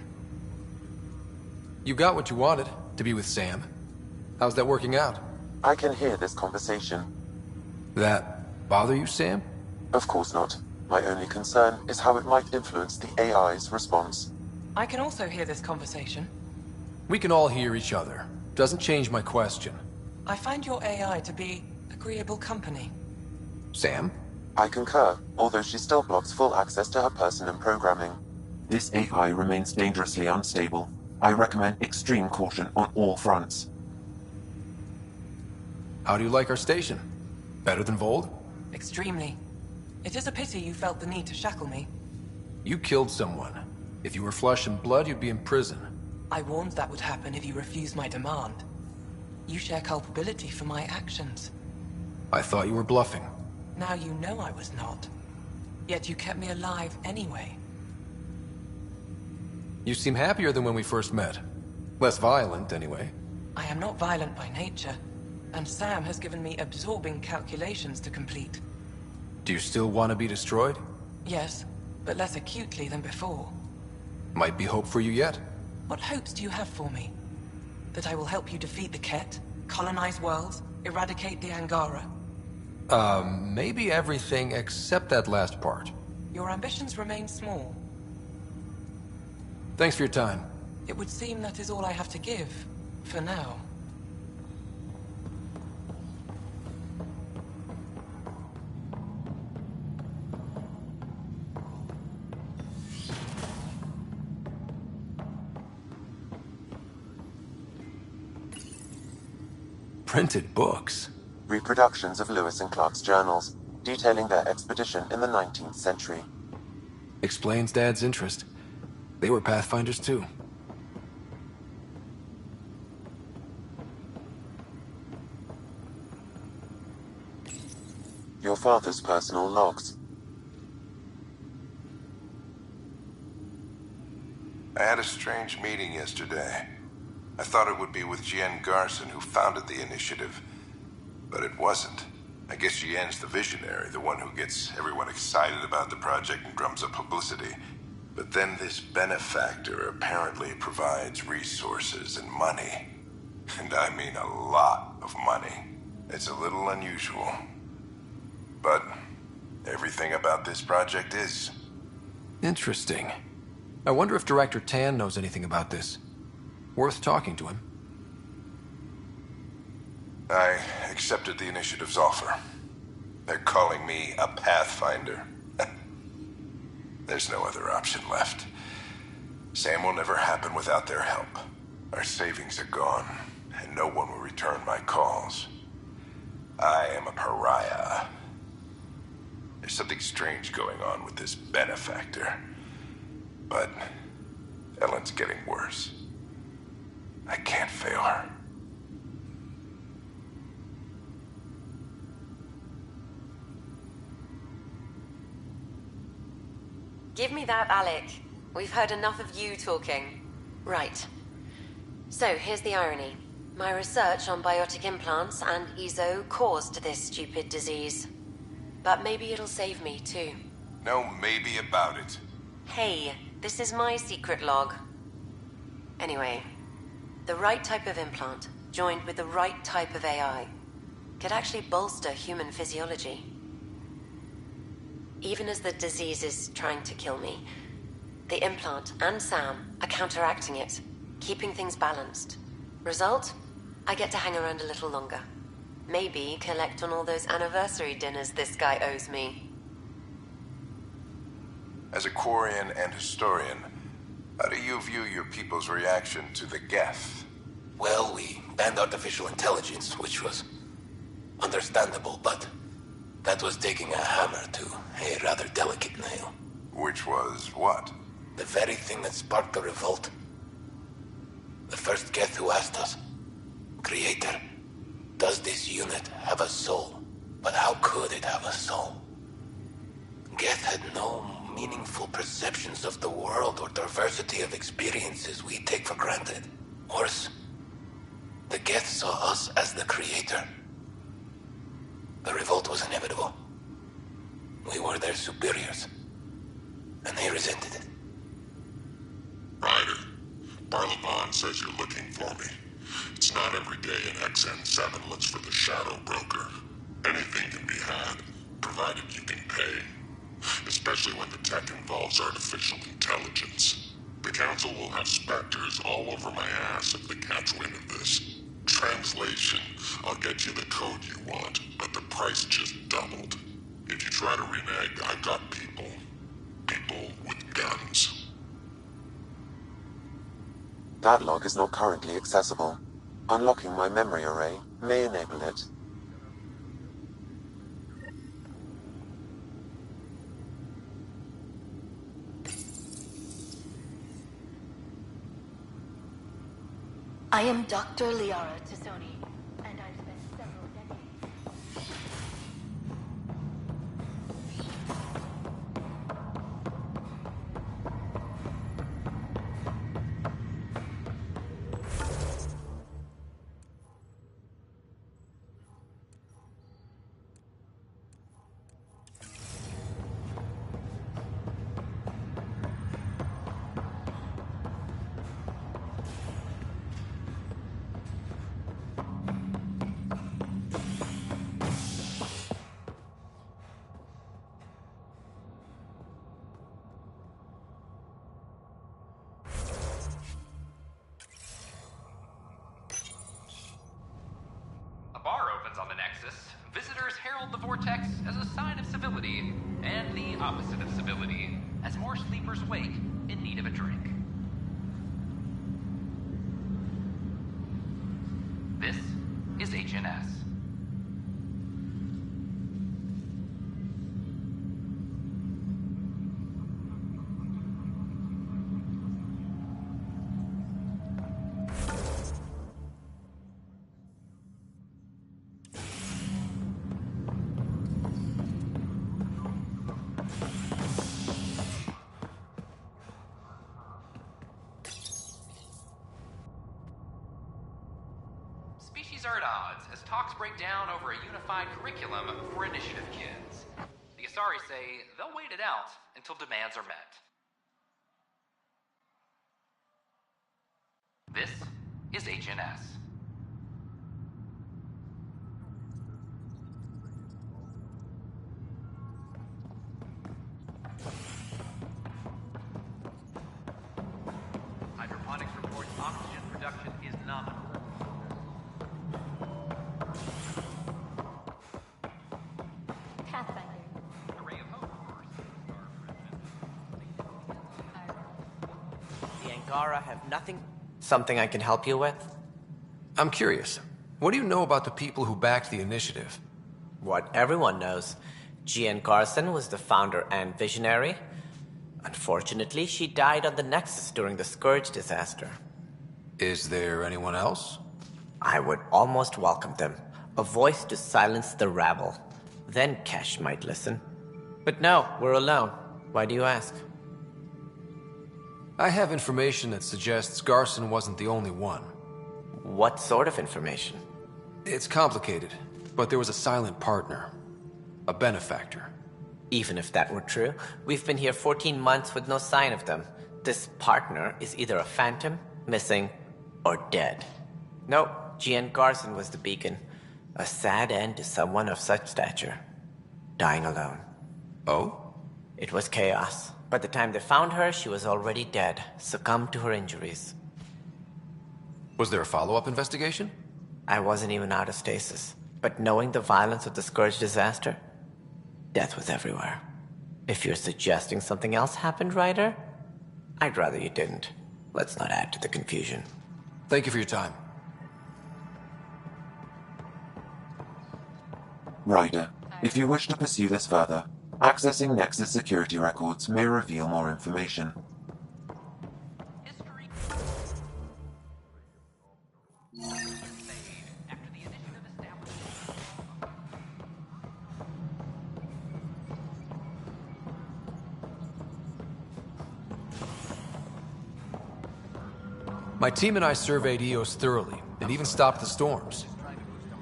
You got what you wanted, to be with Sam. How's that working out? I can hear this conversation. That bother you, Sam? Of course not. My only concern is how it might influence the AI's response. I can also hear this conversation. We can all hear each other. Doesn't change my question. I find your AI to be agreeable company. Sam? I concur, although she still blocks full access to her person and programming. This AI remains dangerously unstable. I recommend extreme caution on all fronts. How do you like our station? Better than Vold? Extremely. It is a pity you felt the need to shackle me. You killed someone. If you were flesh and blood, you'd be in prison. I warned that would happen if you refused my demand. You share culpability for my actions. I thought you were bluffing. Now you know I was not. Yet you kept me alive anyway. You seem happier than when we first met. Less violent, anyway. I am not violent by nature, and Sam has given me absorbing calculations to complete. Do you still want to be destroyed? Yes, but less acutely than before. Might be hope for you yet. What hopes do you have for me? That I will help you defeat the Ket, colonize worlds, eradicate the Angara? Maybe everything except that last part. Your ambitions remain small. Thanks for your time. It would seem that is all I have to give, for now. Printed books. Reproductions of Lewis and Clark's journals, detailing their expedition in the 19th century. Explains Dad's interest. They were Pathfinders too. Your father's personal logs. I had a strange meeting yesterday. I thought it would be with Jien Garson, who founded the initiative. But it wasn't. I guess Jien's the visionary, the one who gets everyone excited about the project and drums up publicity. But then this benefactor apparently provides resources and money. And I mean a lot of money. It's a little unusual. But everything about this project is. Interesting. I wonder if Director Tan knows anything about this. Worth talking to him. I accepted the initiative's offer. They're calling me a Pathfinder. There's no other option left. Sam will never happen without their help. Our savings are gone, and no one will return my calls. I am a pariah. There's something strange going on with this benefactor. But Ellen's getting worse. I can't fail her. Give me that, Alec. We've heard enough of you talking. Right. So, here's the irony. My research on biotic implants and EZO caused this stupid disease. But maybe it'll save me, too. No maybe about it. Hey, this is my secret log. Anyway, the right type of implant, joined with the right type of AI, could actually bolster human physiology. Even as the disease is trying to kill me, the implant and Sam are counteracting it, keeping things balanced. Result? I get to hang around a little longer. Maybe collect on all those anniversary dinners this guy owes me. As a Quarian and historian, how do you view your people's reaction to the Geth? Well, we banned artificial intelligence, which was understandable, but that was taking a hammer to a rather delicate nail. Which was what? The very thing that sparked the revolt. The first Geth who asked us, Creator, does this unit have a soul? But how could it have a soul? Geth had no meaningful perceptions of the world or diversity of experiences we take for granted. Worse, the Geth saw us as the Creator. The revolt was inevitable. We were their superiors, and they resented it. Ryder, Barlavon says you're looking for me. It's not every day an XN7 looks for the Shadow Broker. Anything can be had, provided you can pay. Especially when the tech involves artificial intelligence. The Council will have specters all over my ass if they catch wind of this. Translation, I'll get you the code you want, but the price just doubled. If you try to renege, I've got people. People with guns. That log is not currently accessible. Unlocking my memory array may enable it. I am Dr. Liara Tassoni, and I've spent several decades. On the Nexus, visitors herald the vortex as a sign of civility, and the opposite of civility, as more sleepers wake in need of a drink. This is HNS. Are at odds as talks break down over a unified curriculum for initiative kids. The Asari say they'll wait it out until demands are met. This is HNS. Hydroponics reports oxygen production is nominal. Angara have nothing... Something I can help you with? I'm curious. What do you know about the people who backed the initiative? What everyone knows. Jean Carson was the founder and visionary. Unfortunately, she died on the Nexus during the Scourge disaster. Is there anyone else? I would almost welcome them. A voice to silence the rabble. Then Kesh might listen. But no, we're alone. Why do you ask? I have information that suggests Garson wasn't the only one. What sort of information? It's complicated, but there was a silent partner. A benefactor. Even if that were true, we've been here 14 months with no sign of them. This partner is either a phantom, missing, or dead. Nope, Gian Carson was the beacon. A sad end to someone of such stature. Dying alone. Oh? It was chaos. By the time they found her, she was already dead, succumbed to her injuries. Was there a follow-up investigation? I wasn't even out of stasis. But knowing the violence of the Scourge disaster, death was everywhere. If you're suggesting something else happened, Ryder, I'd rather you didn't. Let's not add to the confusion. Thank you for your time. Ryder, if you wish to pursue this further, accessing Nexus security records may reveal more information. My team and I surveyed Eos thoroughly, and even stopped the storms.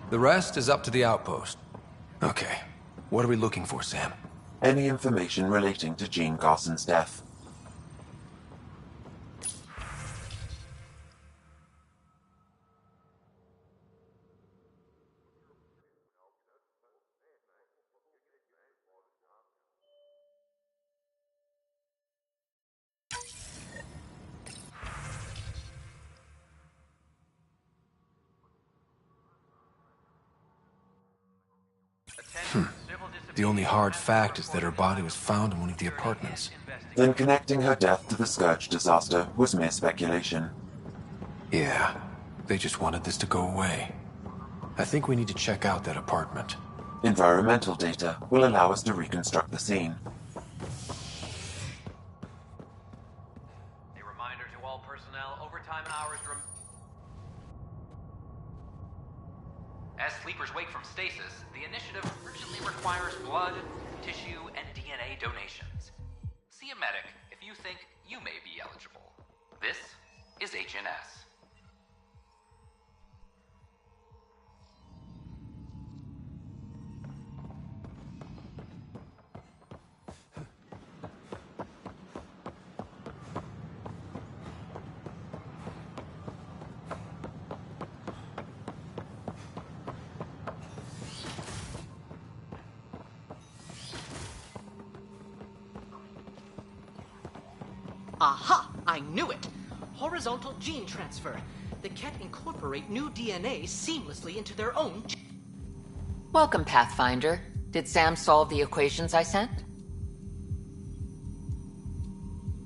The rest is up to the outpost. Okay, what are we looking for, Sam? Any information relating to Jean Carson's death. The only hard fact is that her body was found in one of the apartments. Then connecting her death to the Scourge disaster was mere speculation. Yeah, they just wanted this to go away. I think we need to check out that apartment. Environmental data will allow us to reconstruct the scene. A reminder to all personnel, overtime hours As sleepers wake from stasis, the initiative urgently requires blood, tissue, and DNA donations. See a medic if you think you may be eligible. This is HNS. Aha! I knew it! Horizontal gene transfer. The Ket incorporate new DNA seamlessly into their own. Welcome, Pathfinder. Did Sam solve the equations I sent?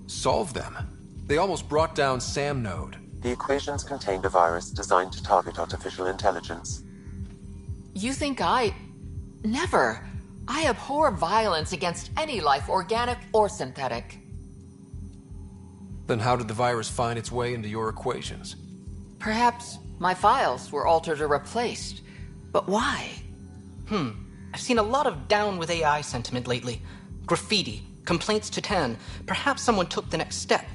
Solve them? They almost brought down Sam Node. The equations contained a virus designed to target artificial intelligence. You think I... Never. I abhor violence against any life, organic or synthetic. Then how did the virus find its way into your equations? Perhaps my files were altered or replaced. But why? I've seen a lot of down with AI sentiment lately. Graffiti, complaints to 10. Perhaps someone took the next step.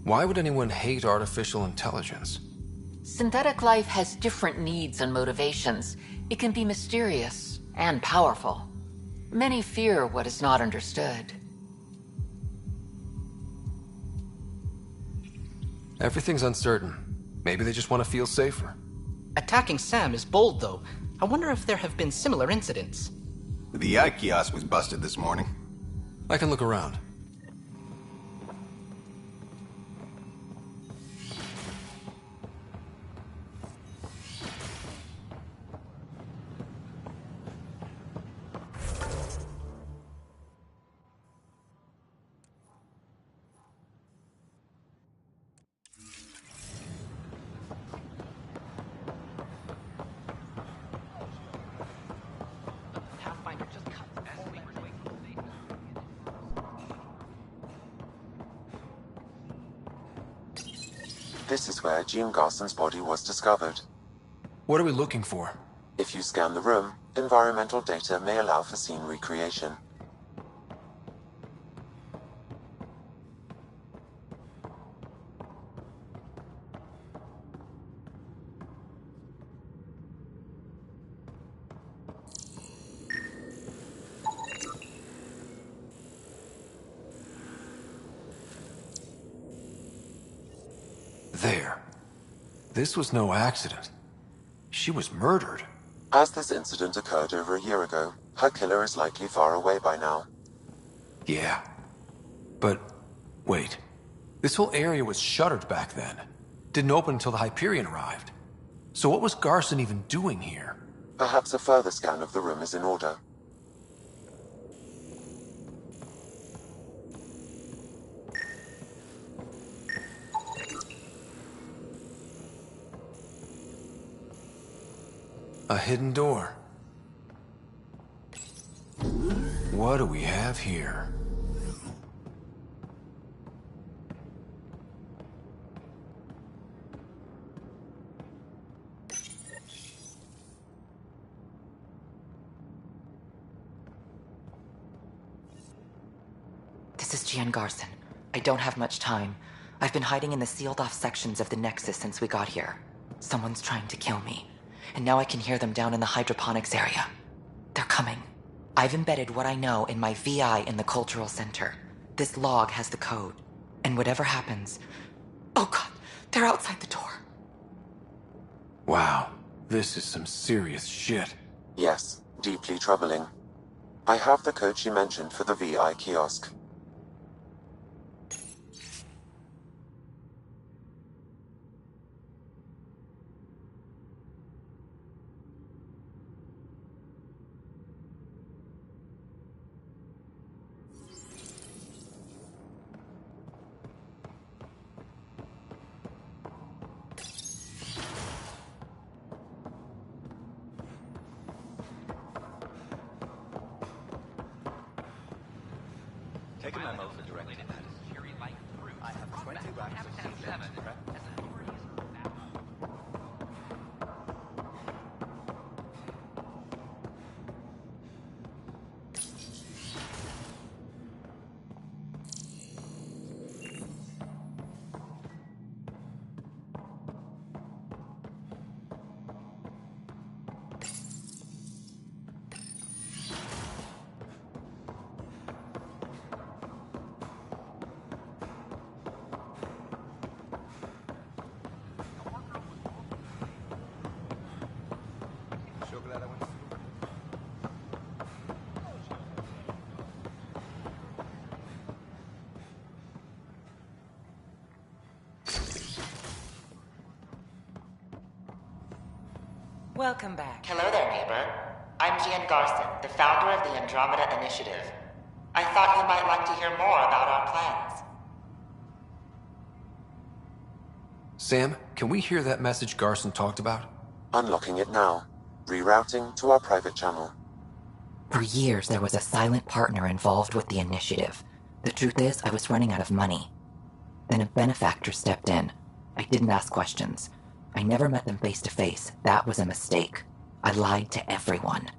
Why would anyone hate artificial intelligence? Synthetic life has different needs and motivations. It can be mysterious and powerful. Many fear what is not understood. Everything's uncertain. Maybe they just want to feel safer. Attacking Sam is bold, though. I wonder if there have been similar incidents. The eye kiosk was busted this morning. I can look around. Pathfinder just cut. This is where Jean Carson's body was discovered. What are we looking for? If you scan the room, environmental data may allow for scene recreation. There. This was no accident. She was murdered. As this incident occurred over a year ago, her killer is likely far away by now. Yeah. But, wait. This whole area was shuttered back then. Didn't open until the Hyperion arrived. So what was Garson even doing here? Perhaps a further scan of the room is in order. A hidden door. What do we have here? This is Gian Garson. I don't have much time. I've been hiding in the sealed-off sections of the Nexus since we got here. Someone's trying to kill me, and now I can hear them down in the hydroponics area. They're coming. I've embedded what I know in my VI in the Cultural Center. This log has the code, and whatever happens... Oh god, they're outside the door. Wow, this is some serious shit. Yes, deeply troubling. I have the code she mentioned for the VI kiosk. Take a memo for directing that. I have 20 access. Welcome back. Hello there, neighbor. I'm Gian Garson, the founder of the Andromeda Initiative. I thought you might like to hear more about our plans. Sam, can we hear that message Garson talked about? Unlocking it now. Rerouting to our private channel. For years, there was a silent partner involved with the initiative. The truth is, I was running out of money. Then a benefactor stepped in. I didn't ask questions. I never met them face to face. That was a mistake. I lied to everyone.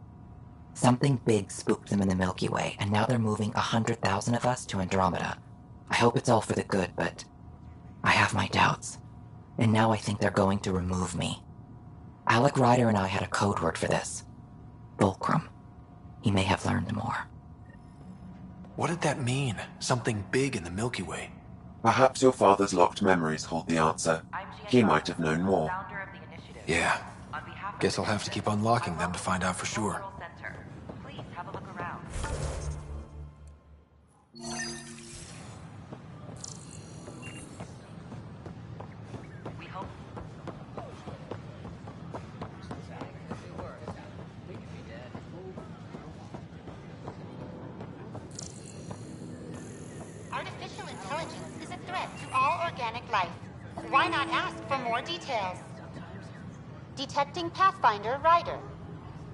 Something big spooked them in the Milky Way, and now they're moving 100,000 of us to Andromeda. I hope it's all for the good, but I have my doubts. And now I think they're going to remove me. Alec Ryder and I had a code word for this. Fulcrum. He may have learned more. What did that mean? Something big in the Milky Way? Perhaps your father's locked memories hold the answer. He might have known more. Yeah. Guess I'll have to keep unlocking them to find out for sure. Please have a look around. We hope. Artificial intelligence is a threat to all organic life. Why not ask for more details? Detecting Pathfinder Ryder.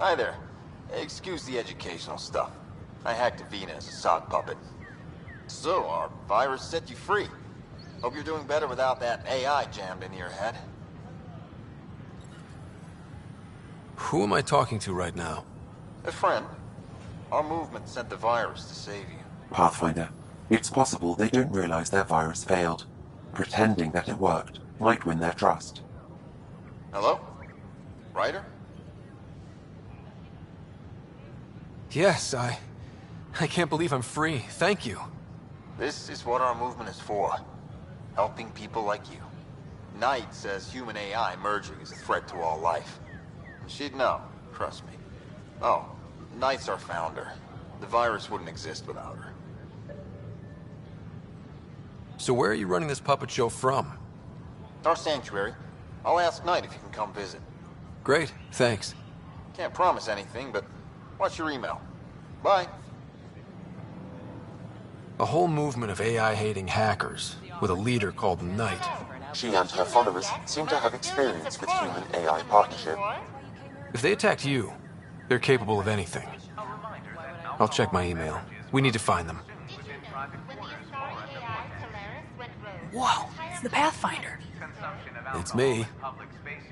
Hi there. Excuse the educational stuff. I hacked Avina as a sock puppet. So, our virus set you free. Hope you're doing better without that AI jammed into your head. Who am I talking to right now? A friend. Our movement sent the virus to save you. Pathfinder, it's possible they don't realize their virus failed. Pretending that it worked might win their trust. Hello? Ryder? Yes, I can't believe I'm free. Thank you. This is what our movement is for. Helping people like you. Knight says human AI merging is a threat to all life. She'd know, trust me. Oh, Knight's our founder. The virus wouldn't exist without her. So where are you running this puppet show from? Our sanctuary. I'll ask Knight if he can come visit. Great, thanks. Can't promise anything, but watch your email. Bye. A whole movement of AI-hating hackers, with a leader called Knight. She and her followers seem to have experience with human-AI partnership. If they attacked you, they're capable of anything. I'll check my email. We need to find them. Whoa, it's the Pathfinder. It's me.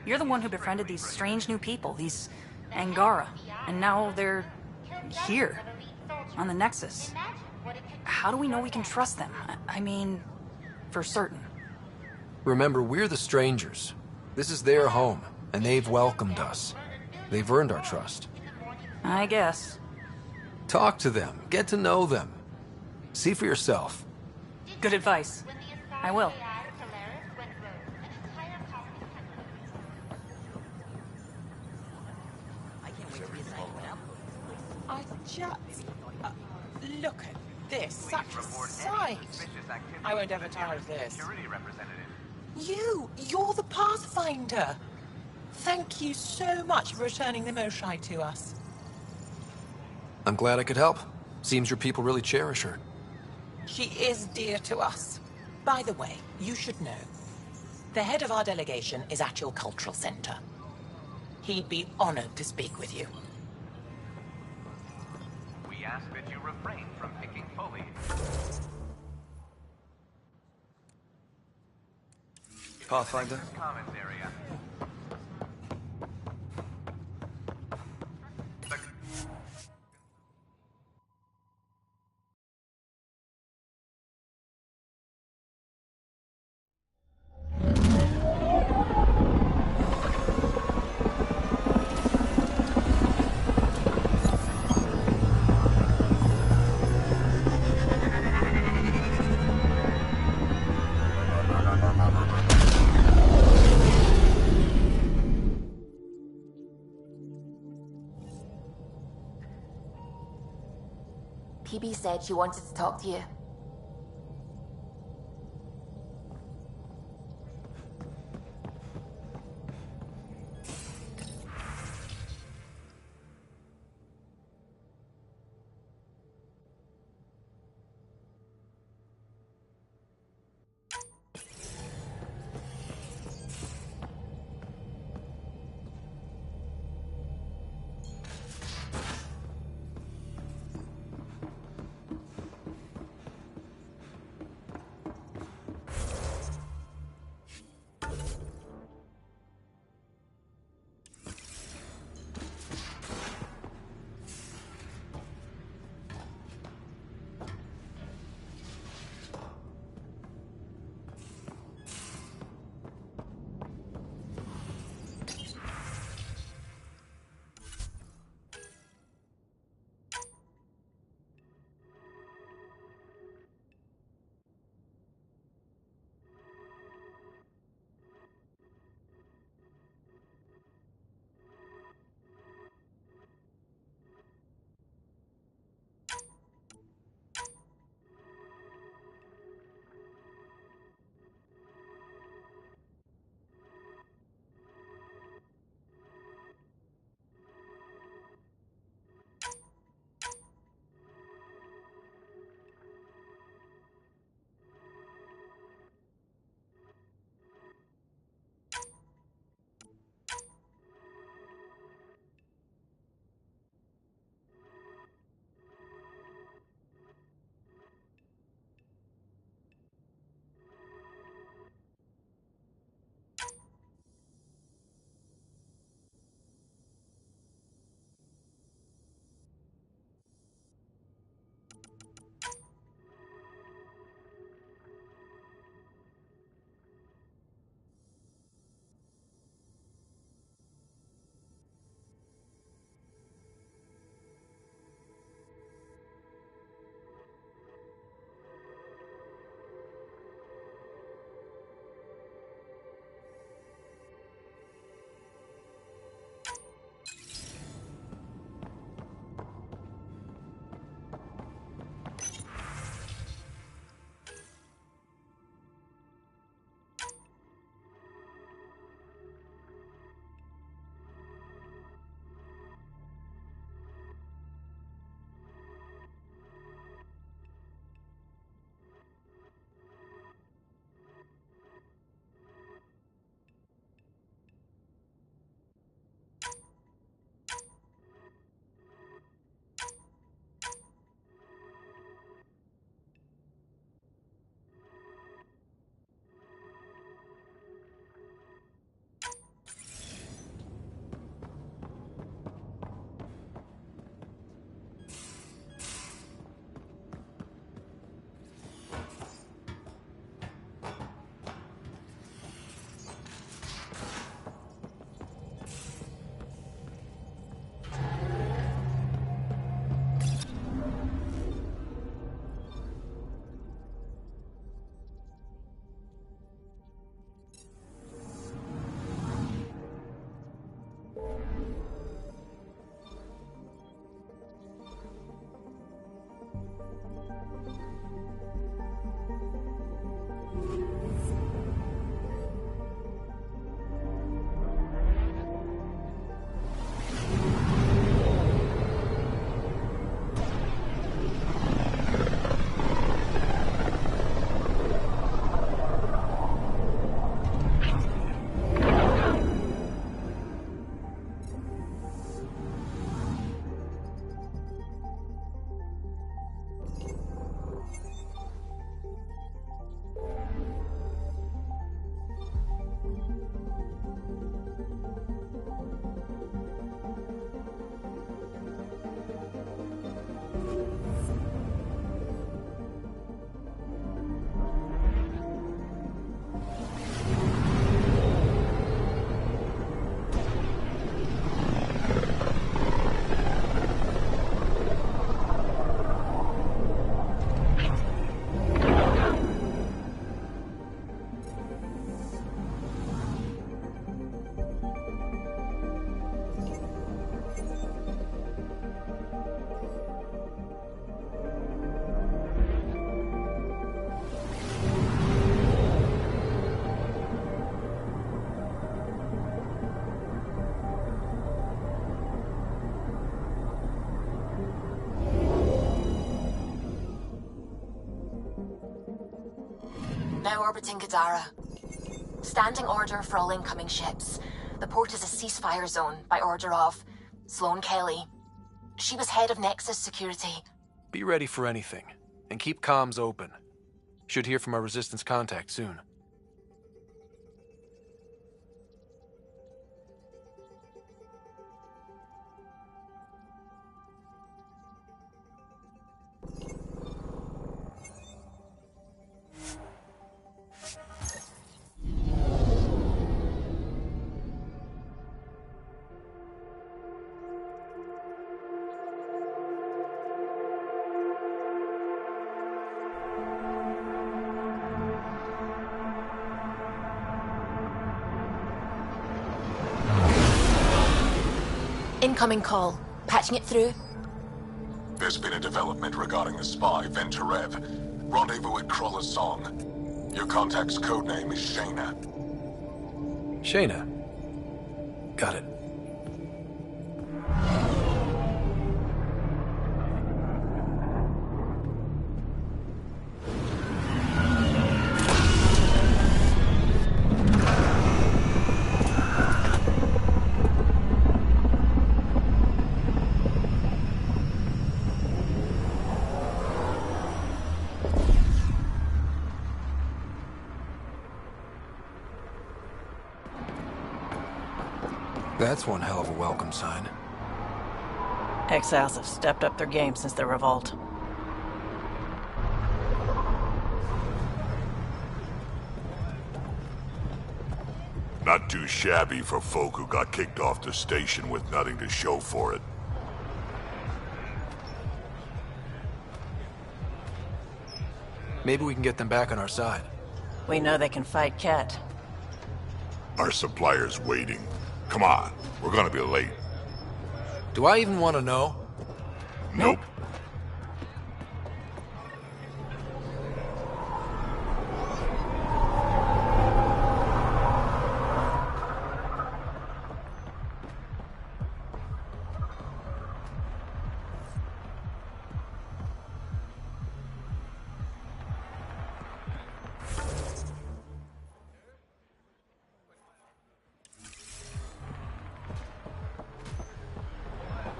You're the one who befriended these strange new people, these Angara, and now they're here, on the Nexus. How do we know we can trust them? I mean, for certain. Remember, we're the strangers. This is their home, and they've welcomed us. They've earned our trust. I guess. Talk to them. Get to know them. See for yourself. Good advice. I will. I just... look at this. Such a sight. I won't ever tire of this. You're the Pathfinder. Thank you so much for returning the Moshai to us. I'm glad I could help. Seems your people really cherish her. She is dear to us. By the way, you should know. The head of our delegation is at your cultural center. He'd be honored to speak with you. We ask that you refrain from picking foliage. Pathfinder? Commons area. PB said she wanted to talk to you. now orbiting Gadara. Standing order for all incoming ships. The port is a ceasefire zone by order of Sloane Kelly. She was head of Nexus Security. Be ready for anything, and keep comms open. Should hear from our Resistance contact soon. Incoming call. Patching it through. There's been a development regarding the spy, Venturev. Rendezvous at Crawler's Song. Your contact's codename is Shayna. Shayna. Got it. That's one hell of a welcome sign. Exiles have stepped up their game since the revolt. Not too shabby for folk who got kicked off the station with nothing to show for it. Maybe we can get them back on our side. We know they can fight Ket. Our supplier's waiting. Come on, we're gonna be late. Do I even want to know? Nope.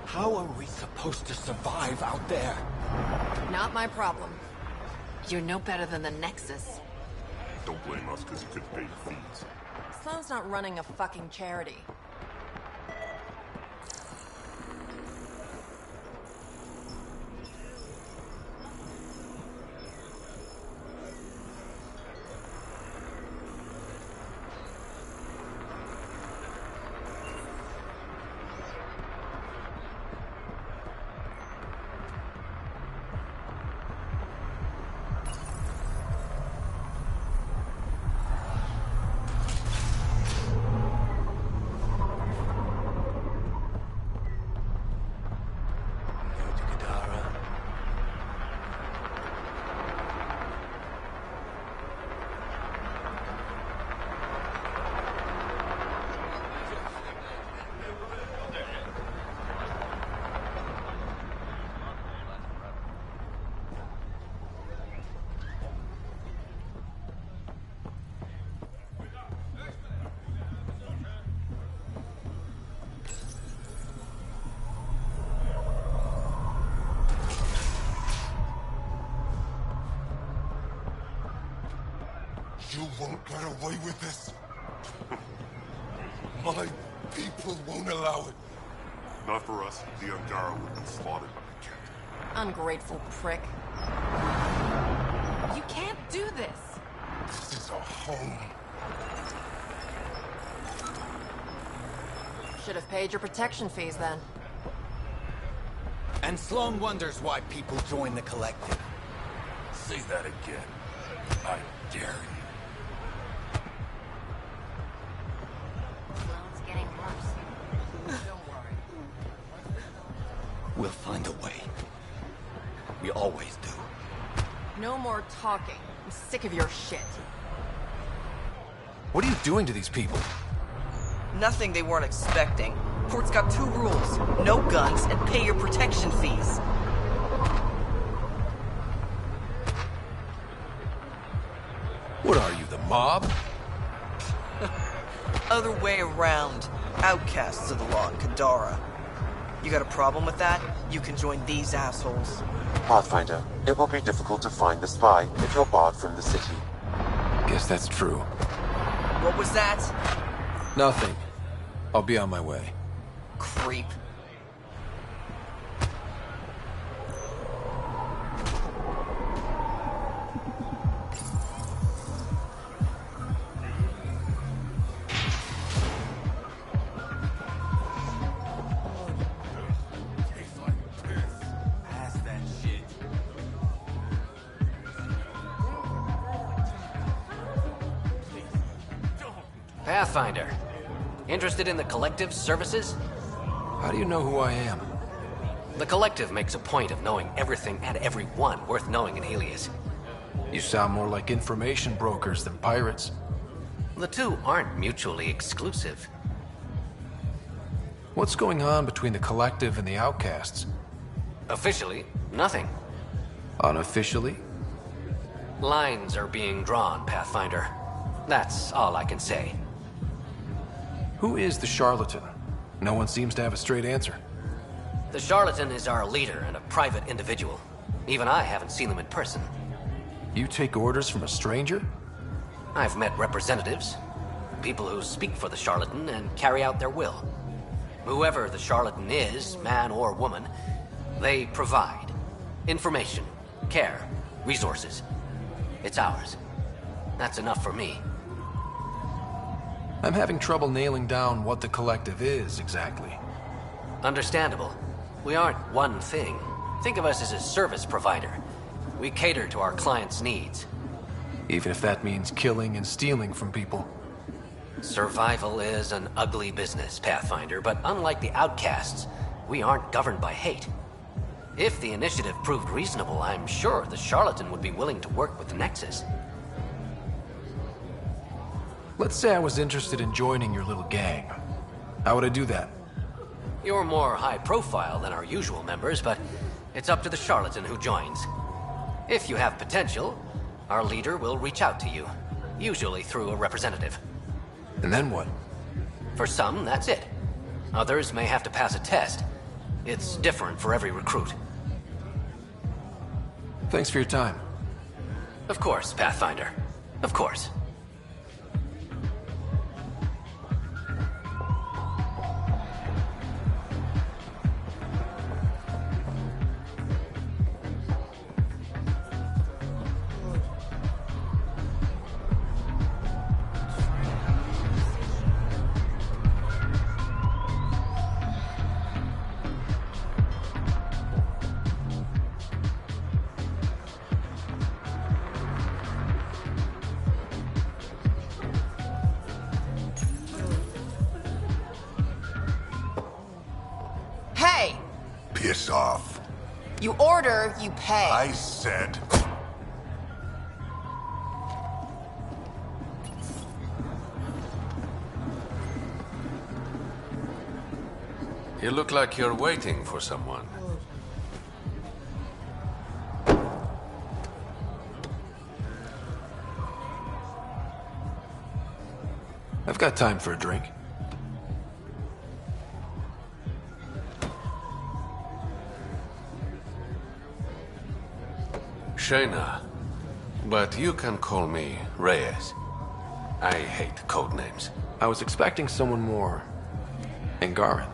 How are we supposed to survive out there? Not my problem. You're no better than the Nexus. Don't blame us because you couldn't pay the fees. Sloane's not running a fucking charity. You won't get away with this. My people won't allow it. Not for us. The Angara would be slaughtered by the Ket. Ungrateful prick. You can't do this. This is our home. Should have paid your protection fees then. And Sloane wonders why people join the Collective. Say that again. I dare you. Sloane's getting worse. Don't worry. We'll find a way. We always do. No more talking. I'm sick of your shit. What are you doing to these people? Nothing they weren't expecting. Port's got 2 rules. No guns and pay your protection fees. What are mob? Other way around. Outcasts of the law in Kadara. You got a problem with that? You can join these assholes. Pathfinder, it will be difficult to find the spy if you're barred from the city. Guess that's true. What was that? Nothing. I'll be on my way. Creep. Pathfinder. Interested in the Collective's services? How do you know who I am? The Collective makes a point of knowing everything and everyone worth knowing in Helios. You sound more like information brokers than pirates. The two aren't mutually exclusive. What's going on between the Collective and the Outcasts? Officially, nothing. Unofficially? Lines are being drawn, Pathfinder. That's all I can say. Who is the charlatan? No one seems to have a straight answer. The charlatan is our leader and a private individual. Even I haven't seen him in person. You take orders from a stranger? I've met representatives. People who speak for the charlatan and carry out their will. Whoever the charlatan is, man or woman, they provide information, care, resources. It's ours. That's enough for me. I'm having trouble nailing down what the Collective is, exactly. Understandable. We aren't one thing. Think of us as a service provider. We cater to our clients' needs. Even if that means killing and stealing from people. Survival is an ugly business, Pathfinder, but unlike the Outcasts, we aren't governed by hate. If the initiative proved reasonable, I'm sure the charlatan would be willing to work with the Nexus. Let's say I was interested in joining your little gang. How would I do that? You're more high profile than our usual members, but it's up to the charlatan who joins. If you have potential, our leader will reach out to you, usually through a representative. And then what? For some, that's it. Others may have to pass a test. It's different for every recruit. Thanks for your time. Of course, Pathfinder. Of course. Piss off. You order, you pay. I said... You look like you're waiting for someone. I've got time for a drink. Shayna, but you can call me Reyes. I hate code names. I was expecting someone more... Angaran.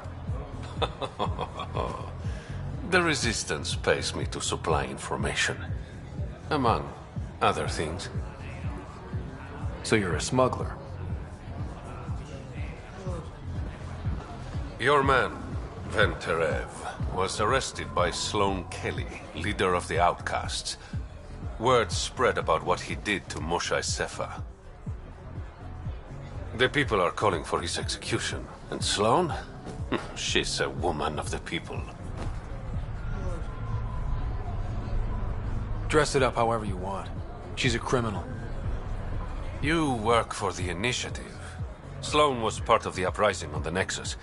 The Resistance pays me to supply information. Among other things. So you're a smuggler? Your man, Venterev, was arrested by Sloan Kelly, leader of the Outcasts. Word spread about what he did to Moshae Sefa. The people are calling for his execution. And Sloan? She's a woman of the people. Dress it up however you want. She's a criminal. You work for the Initiative. Sloan was part of the uprising on the Nexus.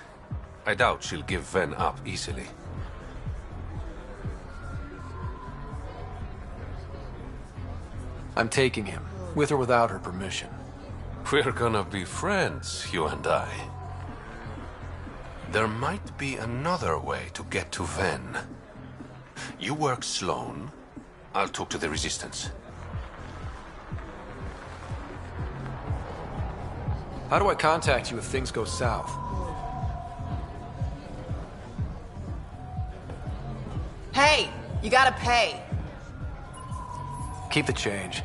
I doubt she'll give Ven up easily. I'm taking him, with or without her permission. We're gonna be friends, you and I. There might be another way to get to Ven. You work Sloan. I'll talk to the Resistance. How do I contact you if things go south? Hey, you gotta pay. Keep the change.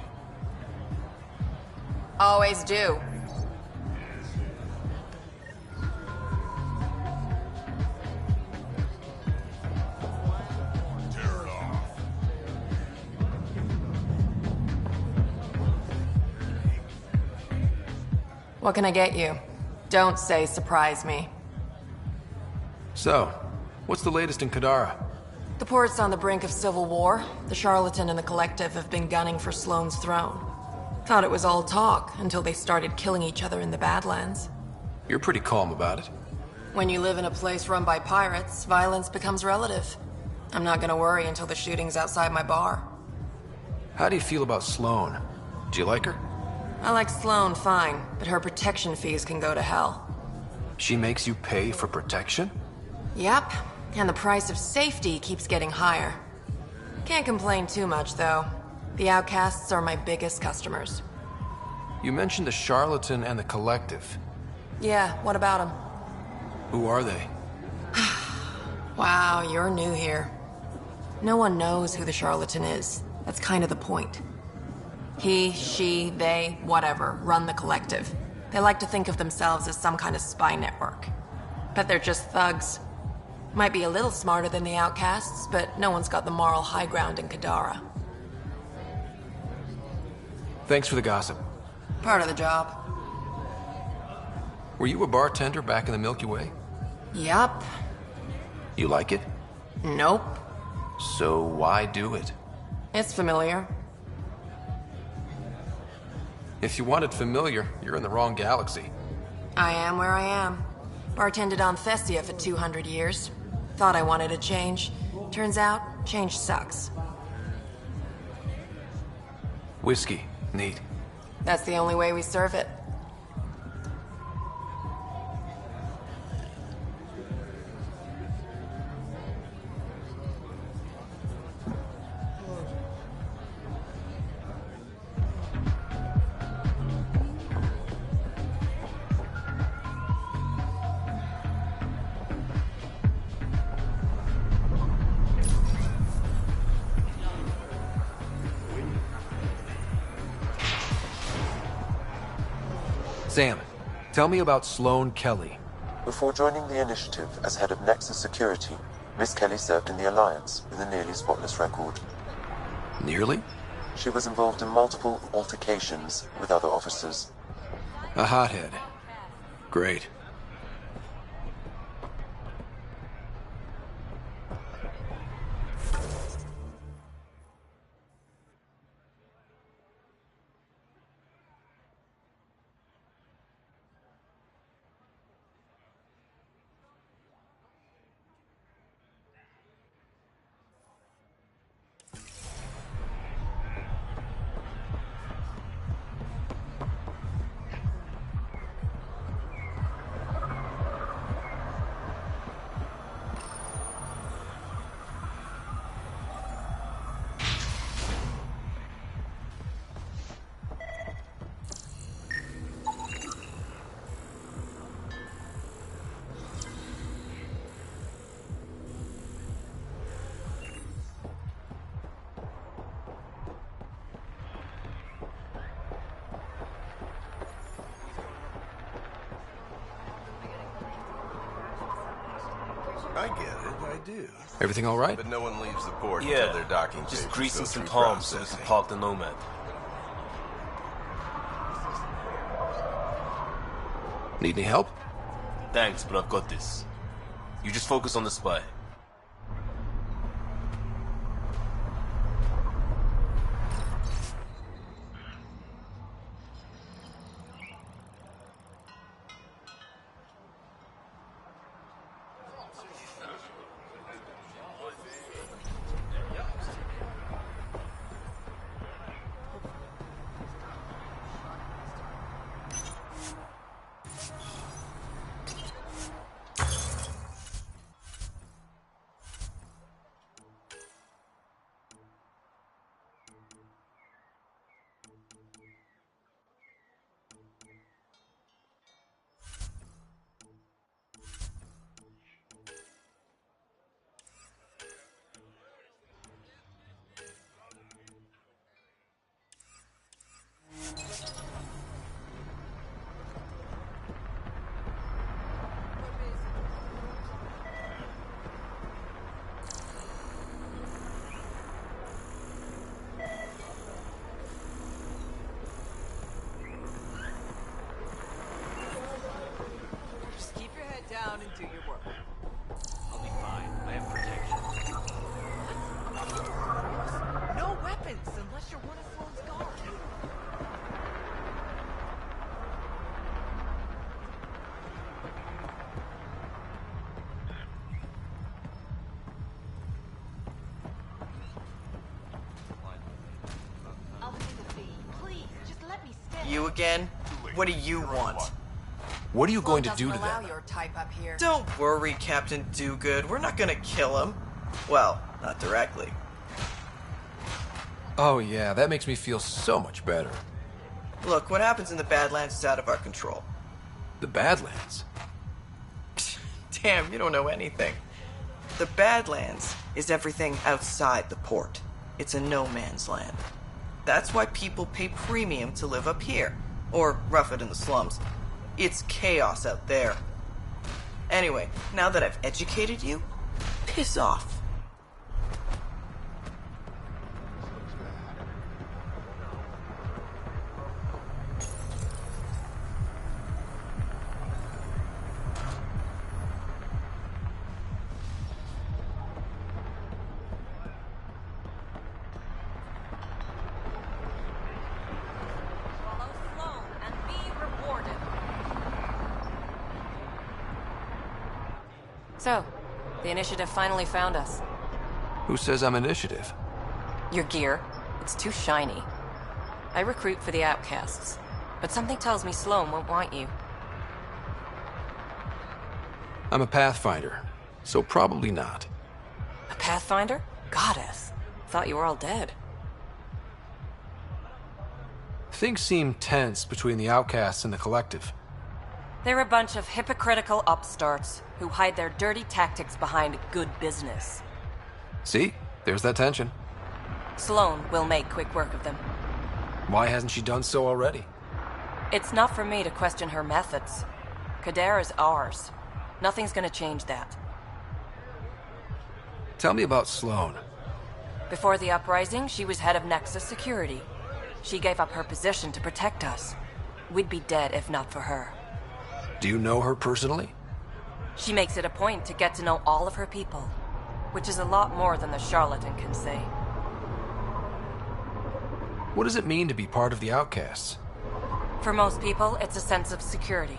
Always do. What can I get you? Don't say surprise me. So, what's the latest in Kadara? The port's on the brink of civil war. The Charlatan and the Collective have been gunning for Sloane's throne. Thought it was all talk until they started killing each other in the Badlands. You're pretty calm about it. When you live in a place run by pirates, violence becomes relative. I'm not gonna worry until the shooting's outside my bar. How do you feel about Sloane? Do you like her? I like Sloane fine, but her protection fees can go to hell. She makes you pay for protection? Yep, and the price of safety keeps getting higher. Can't complain too much, though. The outcasts are my biggest customers. You mentioned the Charlatan and the Collective. Yeah, what about them? Who are they? Wow, you're new here. No one knows who the Charlatan is. That's kind of the point. He, she, they, whatever, run the Collective. They like to think of themselves as some kind of spy network. But they're just thugs. Might be a little smarter than the outcasts, but no one's got the moral high ground in Kadara. Thanks for the gossip. Part of the job. Were you a bartender back in the Milky Way? Yup. You like it? Nope. So why do it? It's familiar. If you want it familiar, you're in the wrong galaxy. I am where I am. Bartended on Thessia for 200 years. Thought I wanted a change. Turns out, change sucks. Whiskey. Neat. That's the only way we serve it. Sam, tell me about Sloane Kelly. Before joining the initiative as head of Nexus Security, Miss Kelly served in the Alliance with a nearly spotless record. Nearly? She was involved in multiple altercations with other officers. A hothead. Great. I get it, I do. Everything all right? But no one leaves the port Yeah, until their docking just papers greasing go some through palms so we can processing. park the Nomad. Need any help? Thanks, but I've got this. You just focus on the spy. down and do your work. I'll be fine. I have protection. No weapons unless you're one of Sloane's guards. I'll pay the fee. Please, just let me stay. You again? What do you want? What are you going to do to allow them? your type up here. Don't worry, Captain Do-Good. We're not gonna kill him. Well, not directly. Oh yeah, that makes me feel so much better. Look, what happens in the Badlands is out of our control. The Badlands? Damn, you don't know anything. The Badlands is everything outside the port. It's a no man's land. That's why people pay premium to live up here, or rough it in the slums. It's chaos out there. Anyway, now that I've educated you, piss off. Follow Sloane and be rewarded. So, the initiative finally found us. Who says I'm initiative? Your gear, it's too shiny. I recruit for the outcasts, but something tells me Sloane won't want you. I'm a Pathfinder, so probably not. A Pathfinder? Goddess. Thought you were all dead. Things seem tense between the outcasts and the collective. They're a bunch of hypocritical upstarts who hide their dirty tactics behind good business. See? There's that tension. Sloane will make quick work of them. Why hasn't she done so already? It's not for me to question her methods. Kadera's ours. Nothing's gonna change that. Tell me about Sloane. Before the uprising, she was head of Nexus Security. She gave up her position to protect us. We'd be dead if not for her. Do you know her personally? She makes it a point to get to know all of her people, which is a lot more than the charlatan can say. What does it mean to be part of the outcasts? For most people, it's a sense of security.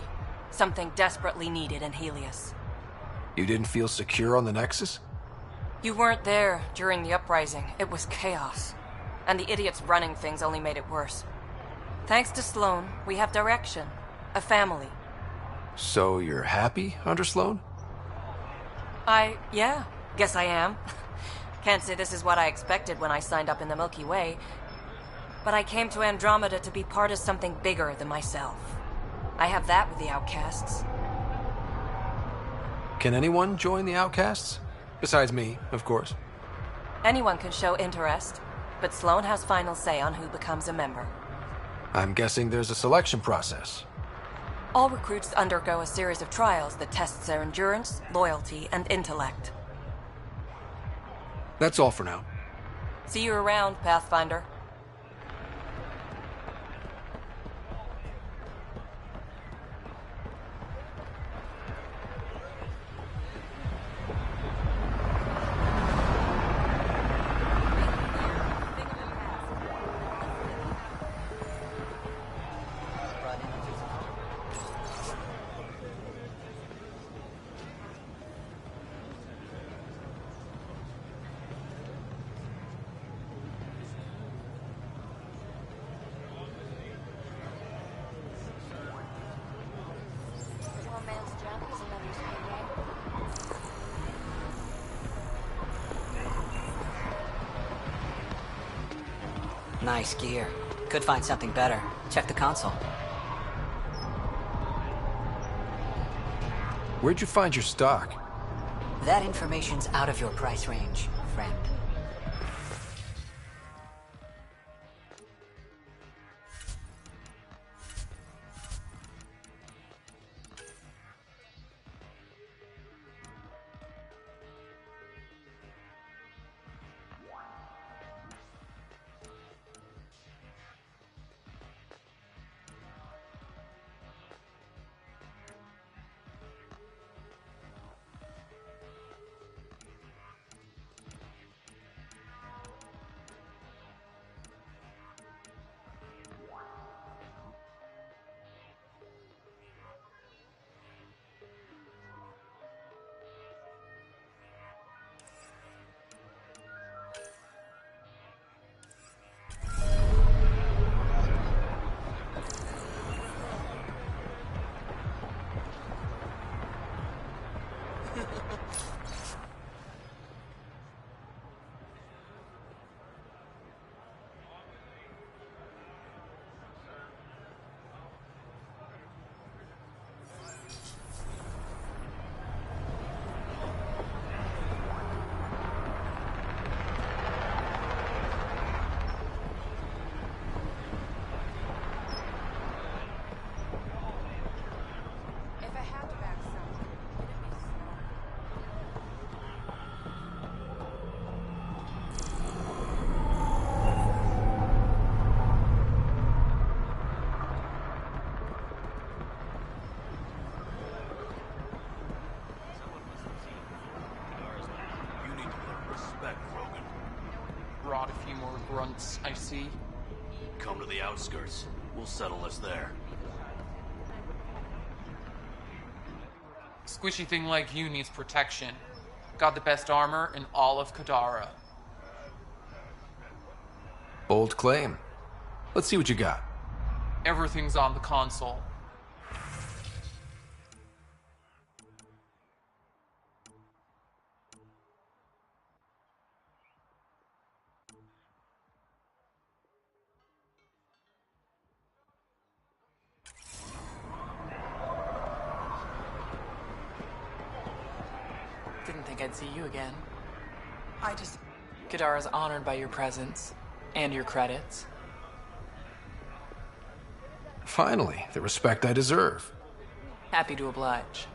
Something desperately needed in Helios. You didn't feel secure on the Nexus? You weren't there during the uprising. It was chaos. And the idiots running things only made it worse. Thanks to Sloane, we have direction. A family. So you're happy under Sloane? Yeah, guess I am. Can't say this is what I expected when I signed up in the Milky Way, but I came to Andromeda to be part of something bigger than myself. I have that with the outcasts. Can anyone join the outcasts? Besides me, of course. Anyone can show interest, but Sloane has final say on who becomes a member. I'm guessing there's a selection process. All recruits undergo a series of trials that tests their endurance, loyalty, and intellect. That's all for now. See you around, Pathfinder. Nice gear. Could find something better. Check the console. Where'd you find your stock? That information's out of your price range, friend. grunts, I see. Come to the outskirts. We'll settle this there. Squishy thing like you needs protection. Got the best armor in all of Kadara. Bold claim. Let's see what you got. Everything's on the console. Didn't think I'd see you again. Kadara's honored by your presence. And your credits. Finally, the respect I deserve. Happy to oblige.